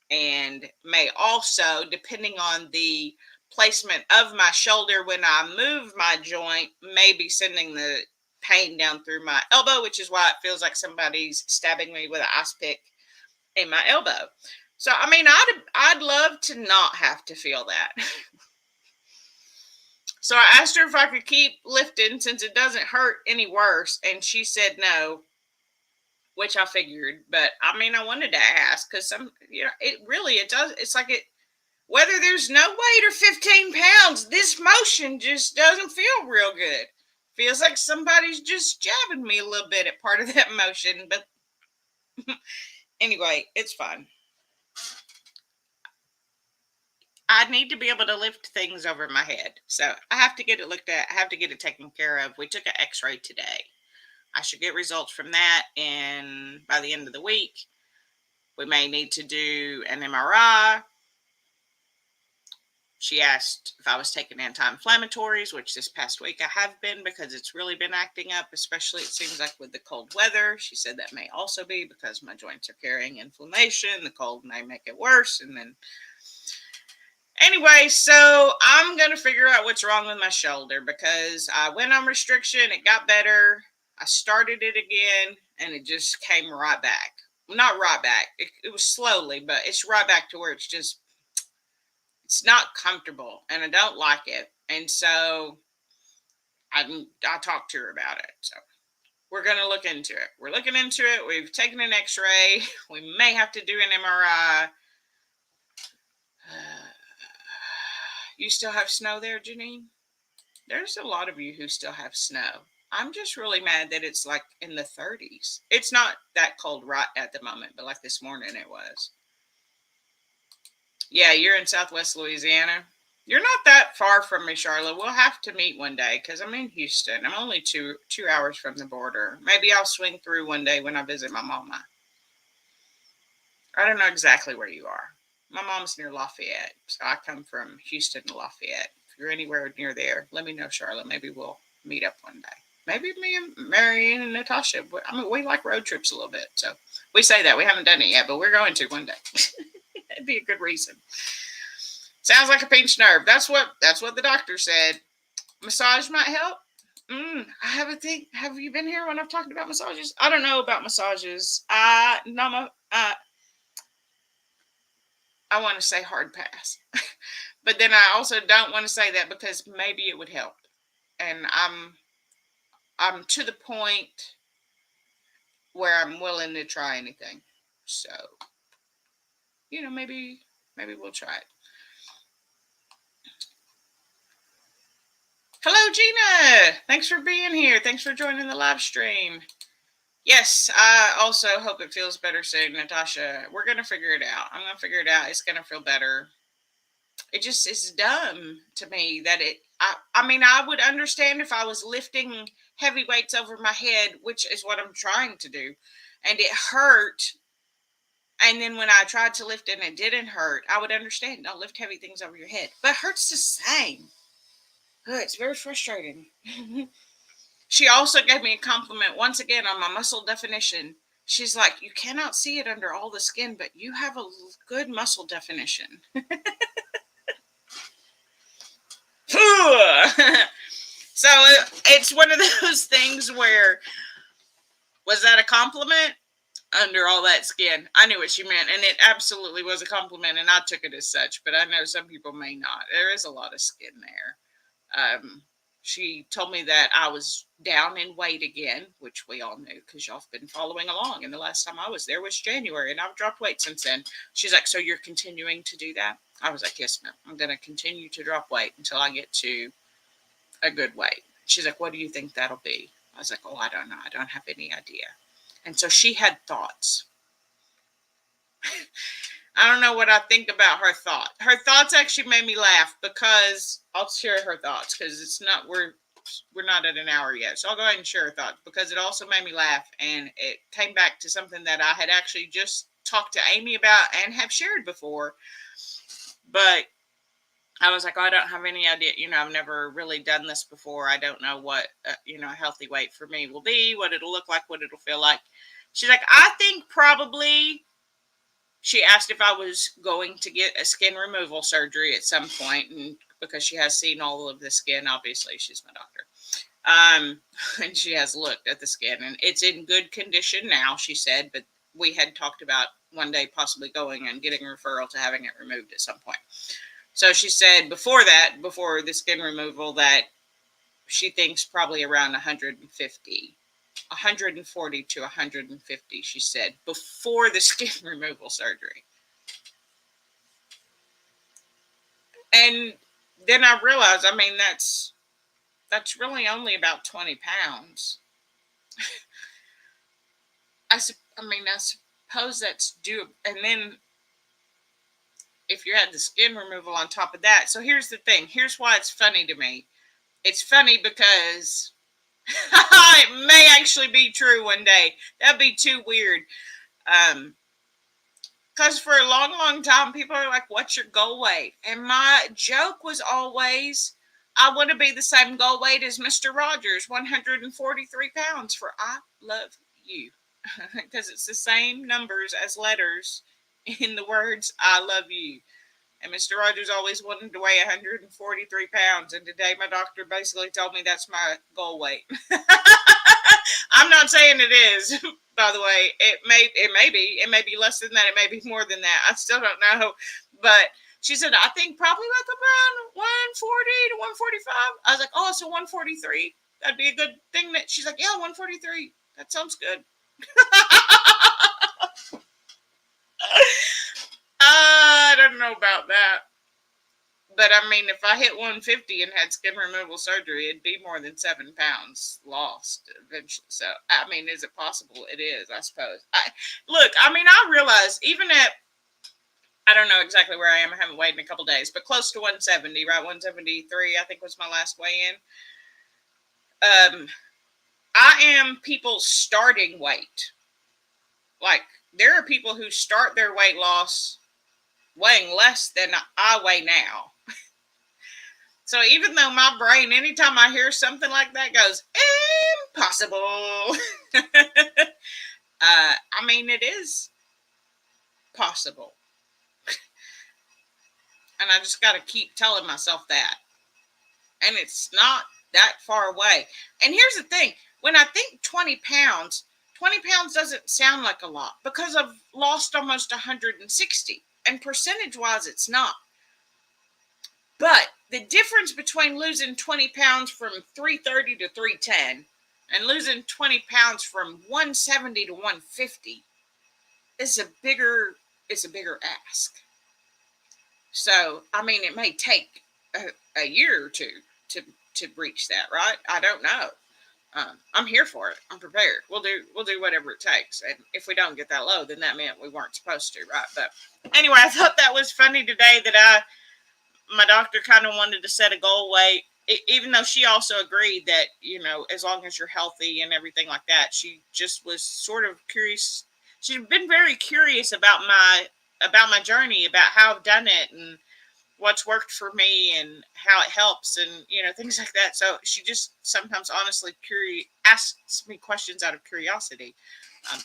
and may also, depending on the placement of my shoulder when I move my joint, may be sending the pain down through my elbow, which is why it feels like somebody's stabbing me with an ice pick in my elbow. So, I mean, I'd love to not have to feel that. So I asked her if I could keep lifting since it doesn't hurt any worse, and she said no, which I figured. But I mean, I wanted to ask because it does. It's like whether there's no weight or 15 pounds, this motion just doesn't feel real good. Feels like somebody's just jabbing me a little bit at part of that motion, but anyway, it's fine. I need to be able to lift things over my head. So I have to get it looked at. I have to get it taken care of. We took an x-ray today. I should get results from that by the end of the week. We may need to do an MRI. She asked if I was taking anti-inflammatories, which this past week I have been because it's really been acting up, especially it seems like with the cold weather. She said that may also be because my joints are carrying inflammation. The cold may make it worse. And then anyway, so I'm going to figure out what's wrong with my shoulder because I went on restriction. It got better. I started it again, and it just came right back. Not right back. It was slowly, but it's right back to where it's not comfortable, and I don't like it. And so I talked to her about it. So we're going to look into it. We're looking into it. We've taken an x-ray. We may have to do an MRI. You still have snow there, Janine? There's a lot of you who still have snow. I'm just really mad that it's like in the 30s. It's not that cold right at the moment, but like this morning it was. Yeah, you're in Southwest Louisiana. You're not that far from me, Charlotte. We'll have to meet one day because I'm in Houston. I'm only two hours from the border. Maybe I'll swing through one day when I visit my mama. I don't know exactly where you are. My mom's near Lafayette, so I come from Houston to Lafayette. If you're anywhere near there, let me know, Charlotte. Maybe we'll meet up one day. Maybe me and Marianne and Natasha. I mean, we like road trips a little bit, so we say that we haven't done it yet, but we're going to one day. That'd be a good reason. Sounds like a pinched nerve. That's what the doctor said. Massage might help. I haven't think. Have you been here when I've talked about massages? I don't know about massages. I want to say hard pass, but then I also don't want to say that because maybe it would help, and I'm to the point where I'm willing to try anything. So, maybe we'll try it. Hello, Gina. Thanks for being here. Thanks for joining the live stream. Yes, I also hope it feels better soon, Natasha. We're going to figure it out. I'm going to figure it out. It's going to feel better. It just is dumb to me that I mean, I would understand if I was lifting heavy weights over my head, which is what I'm trying to do, and it hurt. And then when I tried to lift it and it didn't hurt, I would understand. Don't lift heavy things over your head. But it hurts the same. It's very frustrating. She also gave me a compliment once again on my muscle definition. She's like, you cannot see it under all the skin, but you have a good muscle definition. So it's one of those things where, was that a compliment? Under all that skin. I knew what she meant, and it absolutely was a compliment, and I took it as such, but I know some people may not. There is a lot of skin there. She told me that I was down in weight again, which we all knew because y'all have been following along. And the last time I was there was January, and I've dropped weight since then. She's like, so you're continuing to do that? I was like, yes, ma'am. I'm going to continue to drop weight until I get to a good weight. She's like, what do you think that'll be? I was like, oh, I don't know. I don't have any idea. And so she had thoughts. I don't know what I think about her thought. Her thoughts actually made me laugh because I'll share her thoughts because it's not we're not at an hour yet. So I'll go ahead and share her thoughts because it also made me laugh and it came back to something that I had actually just talked to Amy about and have shared before. But I was like, oh, I don't have any idea. I've never really done this before. I don't know what, a healthy weight for me will be, what it'll look like, what it'll feel like. She's like, I think probably. She asked if I was going to get a skin removal surgery at some point, and because she has seen all of the skin, obviously she's my doctor. And she has looked at the skin, and it's in good condition now, she said, but we had talked about one day possibly going and getting a referral to having it removed at some point. So she said before the skin removal, that she thinks probably around 140 to 150, she said, before the skin removal surgery. And then I realized, I mean, that's really only about 20 pounds. I suppose that's due. And then if you had the skin removal on top of that. So here's the thing. Here's why it's funny to me. It's funny because it may actually be true one day. That'd be too weird. Because for a long, long time, people are like, what's your goal weight? And my joke was always, I want to be the same goal weight as Mr. Rogers, 143 pounds, for I love you. Because it's the same numbers as letters in the words, I love you. And Mr. Rogers always wanted to weigh 143 pounds. And today my doctor basically told me that's my goal weight. I'm not saying it is, by the way. It may be less than that. It may be more than that. I still don't know. But she said, I think probably like around 140 to 145. I was like, oh, so 143. That'd be a good thing. She's like, yeah, 143. That sounds good. I don't know about that. But I mean, if I hit 150 and had skin removal surgery, it'd be more than 7 pounds lost eventually. So, I mean, is it possible? It is, I suppose. Look, I mean, I realize even at, I don't know exactly where I am. I haven't weighed in a couple days, but close to 170, right? 173, I think was my last weigh in. I am people's starting weight. Like, there are people who start their weight loss weighing less than I weigh now. So even though my brain, anytime I hear something like that, goes, impossible. I mean, it is possible. And I just got to keep telling myself that. And it's not that far away. And here's the thing. When I think 20 pounds doesn't sound like a lot because I've lost almost 160. And percentage wise, it's not. But the difference between losing 20 pounds from 330 to 310 and losing 20 pounds from 170 to 150 is a bigger ask. So, I mean, it may take a year or two to reach that, right? I don't know. I'm here for it. I'm prepared. We'll do whatever it takes. And if we don't get that low, then that meant we weren't supposed to, right? But anyway, I thought that was funny today that my doctor kind of wanted to set a goal weight, even though she also agreed that, as long as you're healthy and everything like that, she just was sort of curious. She's been very curious about my journey, about how I've done it and what's worked for me and how it helps and, things like that. So she just sometimes honestly asks me questions out of curiosity,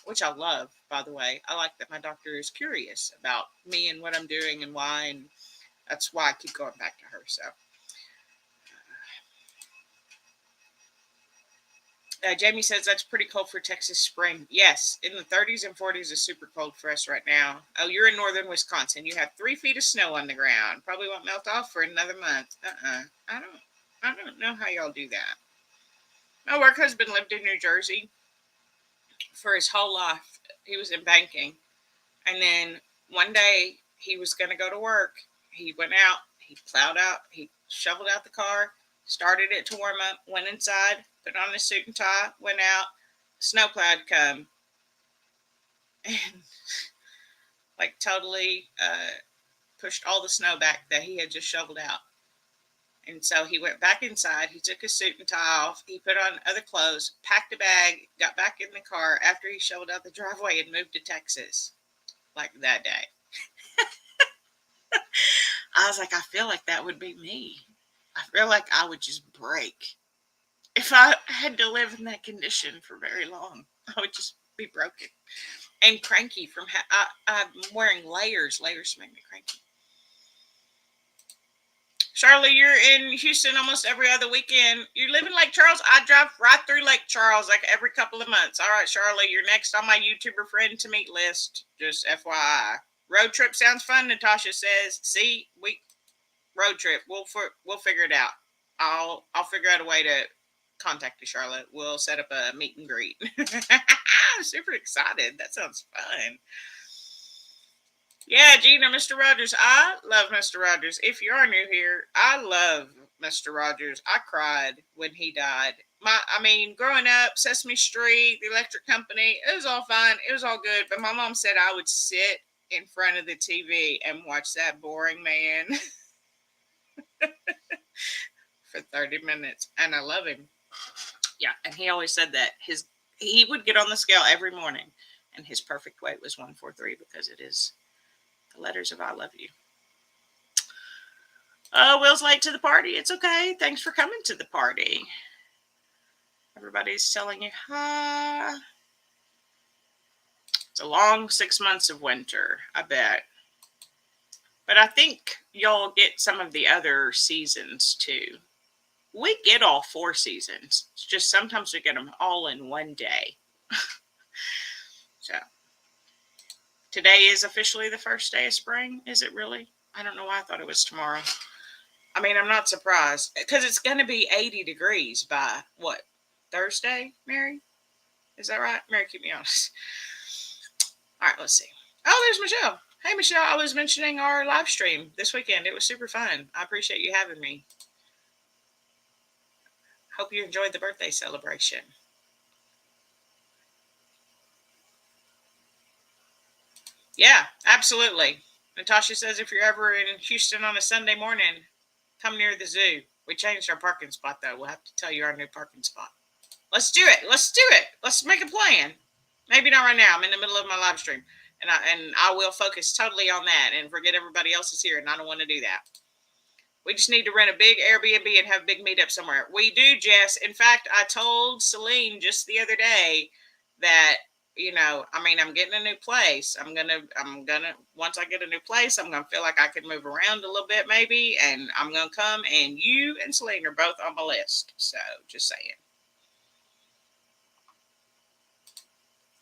which I love, by the way. I like that my doctor is curious about me and what I'm doing and why, and that's why I keep going back to her. So, Jamie says that's pretty cold for Texas spring. Yes, in the 30s and 40s is super cold for us right now. Oh, you're in northern Wisconsin. You have 3 feet of snow on the ground. Probably won't melt off for another month. I don't know how y'all do that. My work husband lived in New Jersey for his whole life. He was in banking, and then one day he was going to go to work. He went out. He plowed out. He shoveled out the car, started it to warm up, went inside, put on his suit and tie, went out. Snowplow come and like totally pushed all the snow back that he had just shoveled out. And so he went back inside. He took his suit and tie off. He put on other clothes, packed a bag, got back in the car after he shoveled out the driveway and moved to Texas like that day. I was like, I feel like that would be me. I feel like I would just break. If I had to live in that condition for very long, I would just be broken and cranky from I'm wearing layers. Layers make me cranky. Charlotte, you're in Houston almost every other weekend. You live in Lake Charles? I drive right through Lake Charles like every couple of months. All right, Charlotte, you're next on my YouTuber friend to meet list. Just FYI. Road trip sounds fun, Natasha says. See, road trip. We'll figure it out. I'll figure out a way to contact you, Charlotte. We'll set up a meet and greet. I'm super excited. That sounds fun. Yeah, Gina, Mr. Rogers. I love Mr. Rogers. If you are new here, I love Mr. Rogers. I cried when he died. Growing up, Sesame Street, the Electric Company, it was all fine. It was all good. But my mom said I would sit in front of the TV and watch that boring man for 30 minutes. And I love him. Yeah, and he always said that he would get on the scale every morning, and his perfect weight was 143 because it is the letters of I love you. Will's late to the party. It's okay. Thanks for coming to the party. Everybody's telling you hi. It's a long 6 months of winter, I bet. But I think y'all get some of the other seasons too. We get all 4 seasons. It's just sometimes we get them all in one day. So, today is officially the first day of spring. Is it really? I don't know why I thought it was tomorrow. I mean, I'm not surprised. Because it's going to be 80 degrees by, what, Thursday, Mary? Is that right? Mary, keep me honest. All right, let's see. Oh, there's Michelle. Hey, Michelle, I was mentioning our live stream this weekend. It was super fun. I appreciate you having me. Hope you enjoyed the birthday celebration. Yeah, absolutely. Natasha says if you're ever in Houston on a Sunday morning, come near the zoo. We changed our parking spot, though. We'll have to tell you our new parking spot. Let's do it. Let's do it. Let's make a plan. Maybe not right now. I'm in the middle of my live stream. And I will focus totally on that and forget everybody else is here, and I don't want to do that. We just need to rent a big Airbnb and have a big meetup somewhere. We do, Jess. In fact, I told Celine just the other day that, I'm getting a new place. Once I get a new place, I'm gonna feel like I could move around a little bit maybe, and I'm gonna come, and you and Celine are both on my list. So just saying,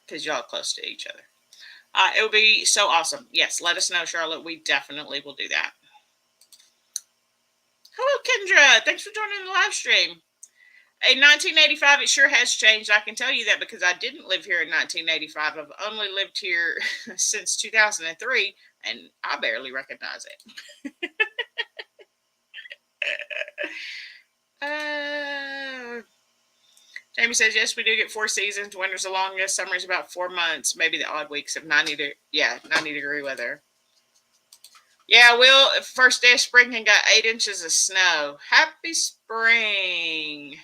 because y'all are close to each other. It would be so awesome. Yes, let us know, Charlotte. We definitely will do that. Hello, Kendra. Thanks for joining the live stream. In 1985, it sure has changed. I can tell you that because I didn't live here in 1985. I've only lived here since 2003, and I barely recognize it. Jamie says, yes, we do get 4 seasons. Winter's the longest. Summer's about 4 months. Maybe the odd weeks of 90-degree weather. Yeah, Will, first day of spring and got 8 inches of snow. Happy spring.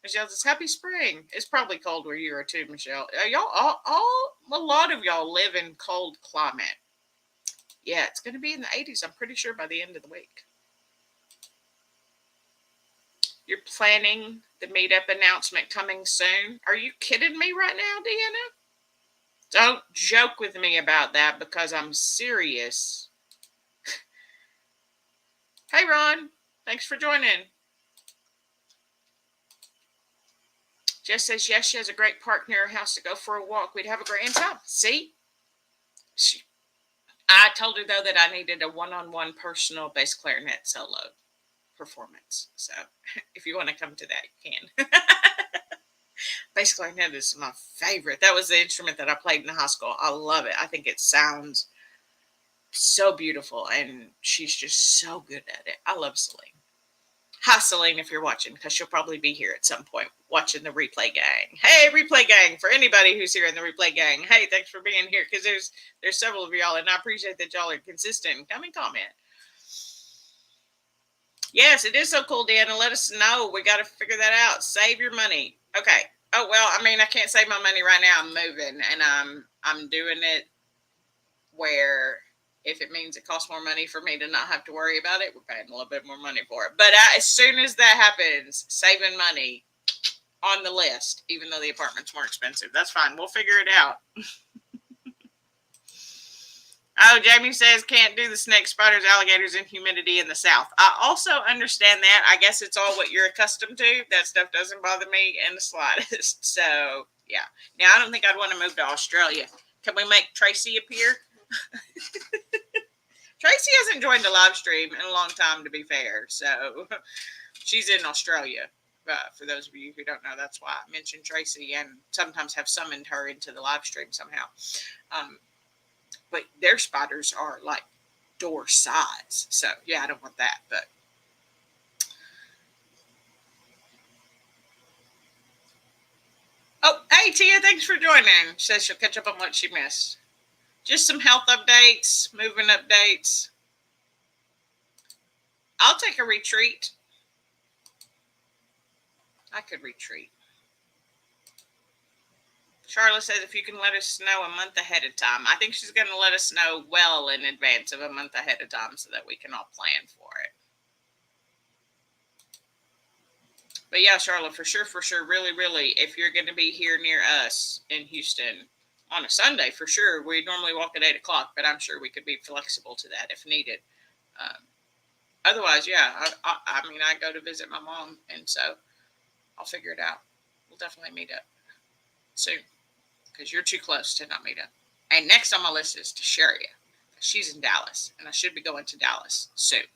Michelle says, happy spring. It's probably cold where you are too, Michelle. Y'all, a lot of y'all live in cold climate. Yeah, it's going to be in the 80s, I'm pretty sure, by the end of the week. You're planning the meetup announcement coming soon? Are you kidding me right now, Deanna? Don't joke with me about that because I'm serious. Hey, Ron. Thanks for joining. Jess says, yes, she has a great park near her house to go for a walk. We'd have a grand time. See? I told her, though, that I needed a one-on-one personal bass clarinet solo performance. So if you want to come to that, you can. Bass clarinet is my favorite. That was the instrument that I played in high school. I love it. I think it sounds so beautiful, and she's just so good at it. I love Celine. Hi, Celine, if you're watching, because she'll probably be here at some point watching the replay gang. Hey, replay gang, for anybody who's here in the replay gang. Hey, thanks for being here, because there's several of y'all, and I appreciate that y'all are consistent and come and comment. Yes, it is so cool, Deanna. Let us know. We got to figure that out. Save your money. Okay. Oh, well, I can't save my money right now. I'm moving, and I'm doing it where if it means it costs more money for me to not have to worry about it, we're paying a little bit more money for it. But as soon as that happens, saving money on the list, even though the apartment's more expensive. That's fine. We'll figure it out. Oh, Jamie says can't do the snakes, spiders, alligators, and humidity in the South. I also understand that. I guess it's all what you're accustomed to. That stuff doesn't bother me in the slightest. So, yeah. Now, I don't think I'd want to move to Australia. Can we make Tracy appear? Tracy hasn't joined the live stream in a long time, to be fair. So, she's in Australia. For those of you who don't know, that's why I mentioned Tracy and sometimes have summoned her into the live stream somehow. But their spiders are like door size. So, yeah, I don't want that. But oh, hey, Tia, thanks for joining. She says she'll catch up on what she missed. Just some health updates, moving updates. I'll take a retreat. I could retreat. Charlotte says if you can let us know a month ahead of time. I think she's going to let us know well in advance of a month ahead of time so that we can all plan for it. But yeah, Charlotte, for sure, really, really, if you're going to be here near us in Houston on a Sunday, for sure, we normally walk at 8 o'clock, but I'm sure we could be flexible to that if needed. Otherwise, yeah, I go to visit my mom, and so I'll figure it out. We'll definitely meet up soon because you're too close to not meet up. And next on my list is Tasharia. She's in Dallas, and I should be going to Dallas soon.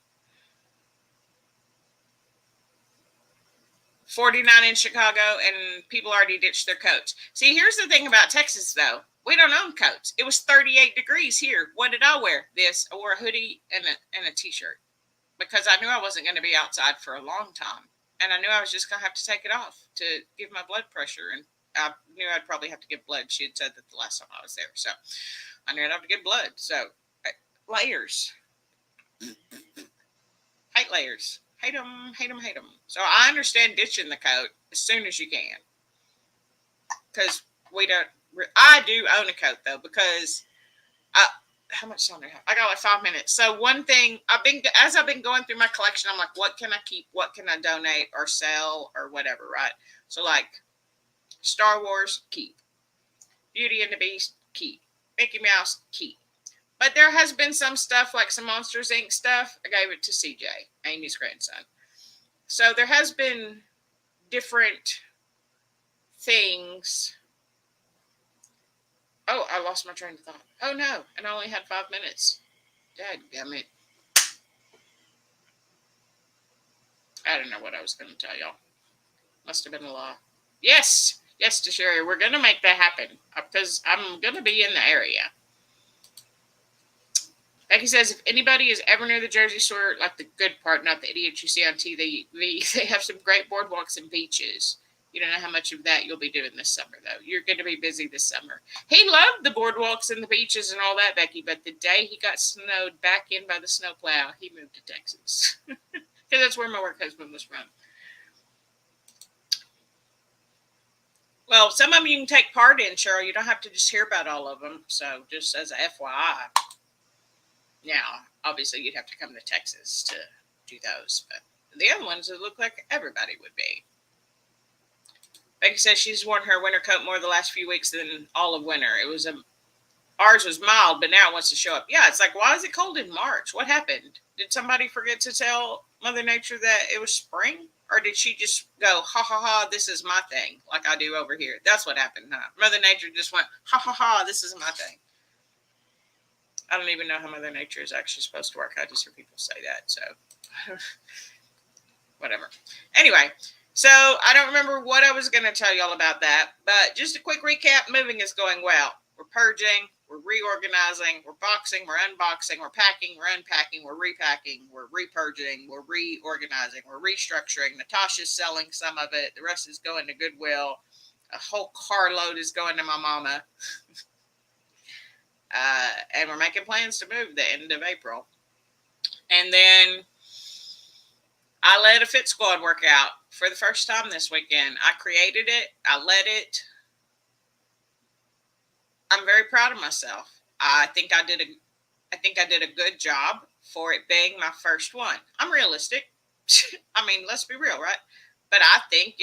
49 in Chicago, and people already ditched their coats. See, here's the thing about Texas, though. We don't own coats. It was 38 degrees here. What did I wear? This. I wore a hoodie and a t-shirt because I knew I wasn't going to be outside for a long time. And I knew I was just going to have to take it off to give my blood pressure. And I knew I'd probably have to give blood. She had said that the last time I was there. So I knew I'd have to give blood. So layers. Hate layers. Hate them, hate them, hate them. So I understand ditching the coat as soon as you can. Because we don't. I do own a coat though, because how much time do I have? I got like 5 minutes. So one thing as I've been going through my collection, I'm like, what can I keep? What can I donate or sell or whatever, right? So like Star Wars, keep. Beauty and the Beast, keep. Mickey Mouse, keep. But there has been some stuff, like some Monsters Inc. stuff. I gave it to CJ, Amy's grandson. So there has been different things. Oh, I lost my train of thought. Oh, no. And I only had 5 minutes. Dadgummit. I don't know what I was going to tell y'all. Must have been a lie. Yes. Yes, DeSherry. We're going to make that happen because I'm going to be in the area. Becky says, if anybody is ever near the Jersey Shore, like the good part, not the idiots you see on TV, they have some great boardwalks and beaches. You don't know how much of that you'll be doing this summer, though. You're going to be busy this summer. He loved the boardwalks and the beaches and all that, Becky, but the day he got snowed back in by the snowplow, he moved to Texas. Because that's where my work husband was from. Well, some of them you can take part in, Cheryl. You don't have to just hear about all of them. So just as a FYI. Now, obviously, you'd have to come to Texas to do those. But the other ones, it look like everybody would be. Becky says she's worn her winter coat more the last few weeks than all of winter. Ours was mild, but now it wants to show up. Yeah, it's like, why is it cold in March? What happened? Did somebody forget to tell Mother Nature that it was spring? Or did she just go, ha, ha, ha, this is my thing, like I do over here? That's what happened, huh? Mother Nature just went, ha, ha, ha, this is my thing. I don't even know how Mother Nature is actually supposed to work. I just hear people say that, so whatever. Anyway, so I don't remember what I was going to tell y'all about that, but just a quick recap. Moving is going well. We're purging, we're reorganizing, we're boxing, we're unboxing, we're packing, we're unpacking, we're repacking, we're repurging, we're reorganizing, we're restructuring. Natasha's selling some of it. The rest is going to Goodwill. A whole carload is going to my mama. And we're making plans to move the end of April. And then I led a Fit Squad workout for the first time this weekend. I created it. I led it. I'm very proud of myself. I think I did a good job for it being my first one. I'm realistic. I mean, let's be real, right? But I think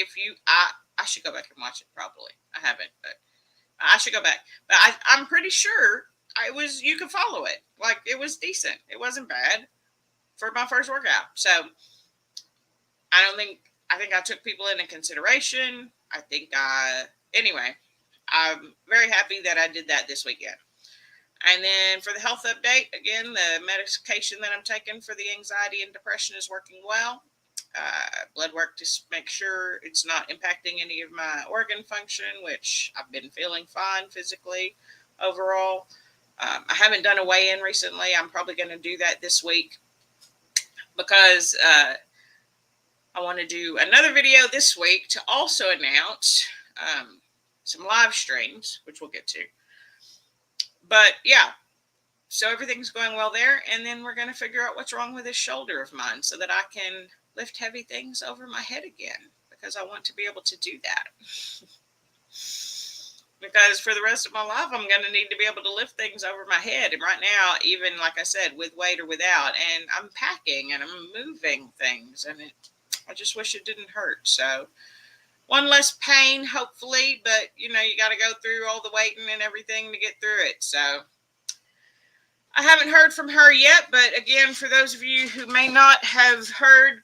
I should go back and watch it probably. I haven't, but I should go back. But I'm pretty sure you could follow it. Like, it was decent. It wasn't bad for my first workout. So I think I took people into consideration. Anyway, I'm very happy that I did that this weekend. And then for the health update, again, the medication that I'm taking for the anxiety and depression is working well. Blood work to make sure it's not impacting any of my organ function, which I've been feeling fine physically overall. I haven't done a weigh-in recently. I'm probably going to do that this week because I want to do another video this week to also announce some live streams, which we'll get to. But yeah, so everything's going well there. And then we're going to figure out what's wrong with this shoulder of mine so that I can lift heavy things over my head again, because I want to be able to do that. Because for the rest of my life, I'm going to need to be able to lift things over my head. And right now, even like I said, with weight or without, and I'm packing and I'm moving things, and I just wish it didn't hurt. So one less pain, hopefully, but you got to go through all the waiting and everything to get through it. So I haven't heard from her yet, but again, for those of you who may not have heard,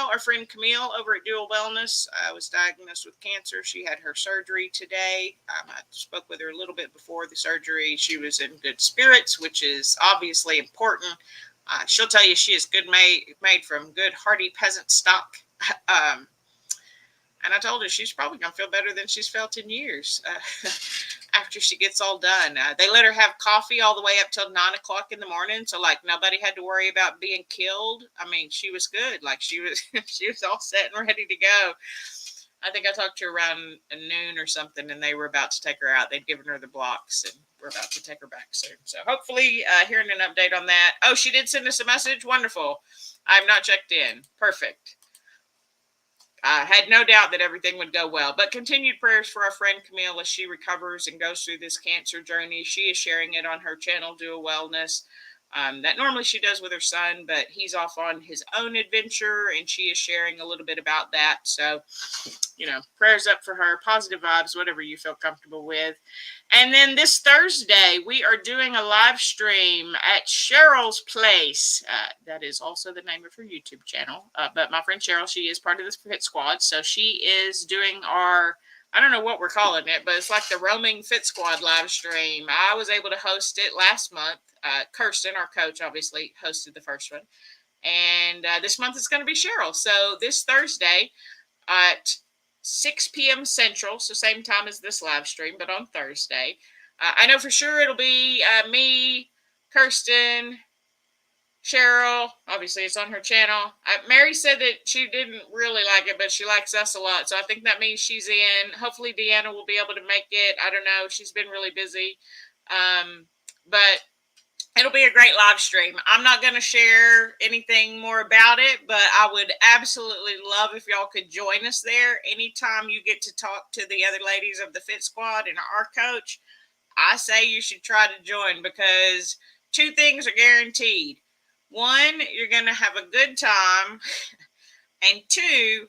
our friend Camille over at Dual Wellness, was diagnosed with cancer. She had her surgery today. I spoke with her a little bit before the surgery. She was in good spirits, which is obviously important. She'll tell you she is made from good, hearty peasant stock. And I told her she's probably going to feel better than she's felt in years after she gets all done. They let her have coffee all the way up till 9 o'clock in the morning. So like nobody had to worry about being killed. I mean, she was good. Like she was, she was all set and ready to go. I think I talked to her around noon or something, and they were about to take her out. They'd given her the blocks, and we're about to take her back soon. So hopefully hearing an update on that. Oh, she did send us a message. Wonderful. I've not checked in. Perfect. I had no doubt that everything would go well, but continued prayers for our friend Camille as she recovers and goes through this cancer journey. She is sharing it on her channel, Do a Wellness, that normally she does with her son, but he's off on his own adventure, and she is sharing a little bit about that. So, you know, prayers up for her, positive vibes, whatever you feel comfortable with. And then this Thursday, we are doing a live stream at Cheryl's Place. That is also the name of her YouTube channel. But my friend Cheryl, she is part of this Fit Squad. So she is doing our, I don't know what we're calling it, but it's like the Roaming Fit Squad live stream. I was able to host it last month. Kirsten, our coach, obviously hosted the first one. And this month it's going to be Cheryl. So this Thursday at 6 p.m. Central, so same time as this live stream, but on Thursday. I know for sure it'll be me, Kirsten, Cheryl. Obviously, it's on her channel. Mary said that she didn't really like it, but she likes us a lot, so I think that means she's in. Hopefully, Deanna will be able to make it. I don't know. She's been really busy. But it'll be a great live stream. I'm not going to share anything more about it, but I would absolutely love if y'all could join us there. Anytime you get to talk to the other ladies of the Fit Squad and our coach, I say you should try to join, because two things are guaranteed. One, you're going to have a good time. And two,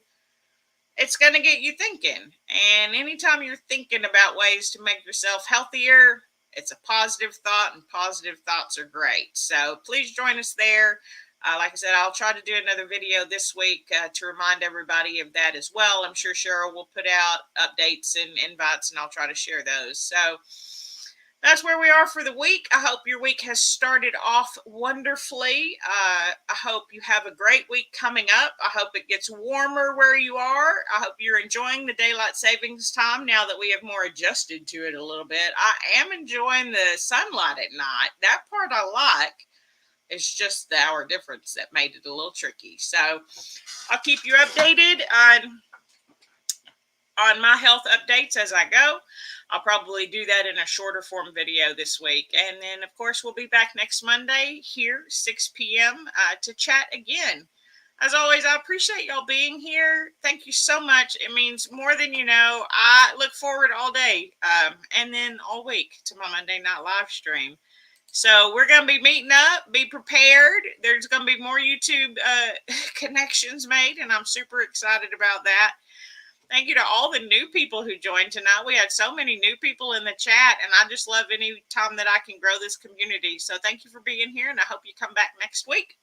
it's going to get you thinking. And anytime you're thinking about ways to make yourself healthier, it's a positive thought, and positive thoughts are great. So please join us there. Like I said, I'll try to do another video this week to remind everybody of that as well. I'm sure Cheryl will put out updates and invites, and I'll try to share those. So that's where we are for the week. I hope your week has started off wonderfully. I hope you have a great week coming up. I hope it gets warmer where you are. I hope you're enjoying the daylight savings time now that we have more adjusted to it a little bit. I am enjoying the sunlight at night. That part I like. It's just the hour difference that made it a little tricky. So I'll keep you updated on my health updates as I go. I'll probably do that in a shorter form video this week. And then, of course, we'll be back next Monday here, 6 p.m. To chat again. As always, I appreciate y'all being here. Thank you so much. It means more than you know. I look forward all day and then all week to my Monday night live stream. So we're going to be meeting up. Be prepared. There's going to be more YouTube connections made, and I'm super excited about that. Thank you to all the new people who joined tonight. We had so many new people in the chat, and I just love any time that I can grow this community. So thank you for being here, and I hope you come back next week.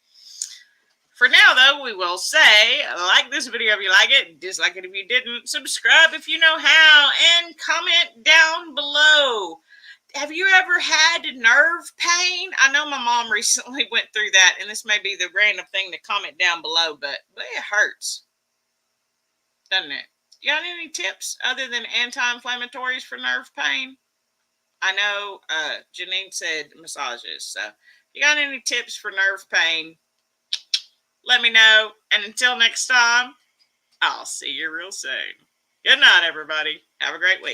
For now, though, we will say, like this video if you like it, dislike it if you didn't, subscribe if you know how, and comment down below. Have you ever had nerve pain? I know my mom recently went through that, and this may be the random thing to comment down below, but it hurts, doesn't it? You got any tips other than anti-inflammatories for nerve pain? I know Janine said massages. So if you got any tips for nerve pain, let me know. And until next time, I'll see you real soon. Good night, everybody. Have a great week.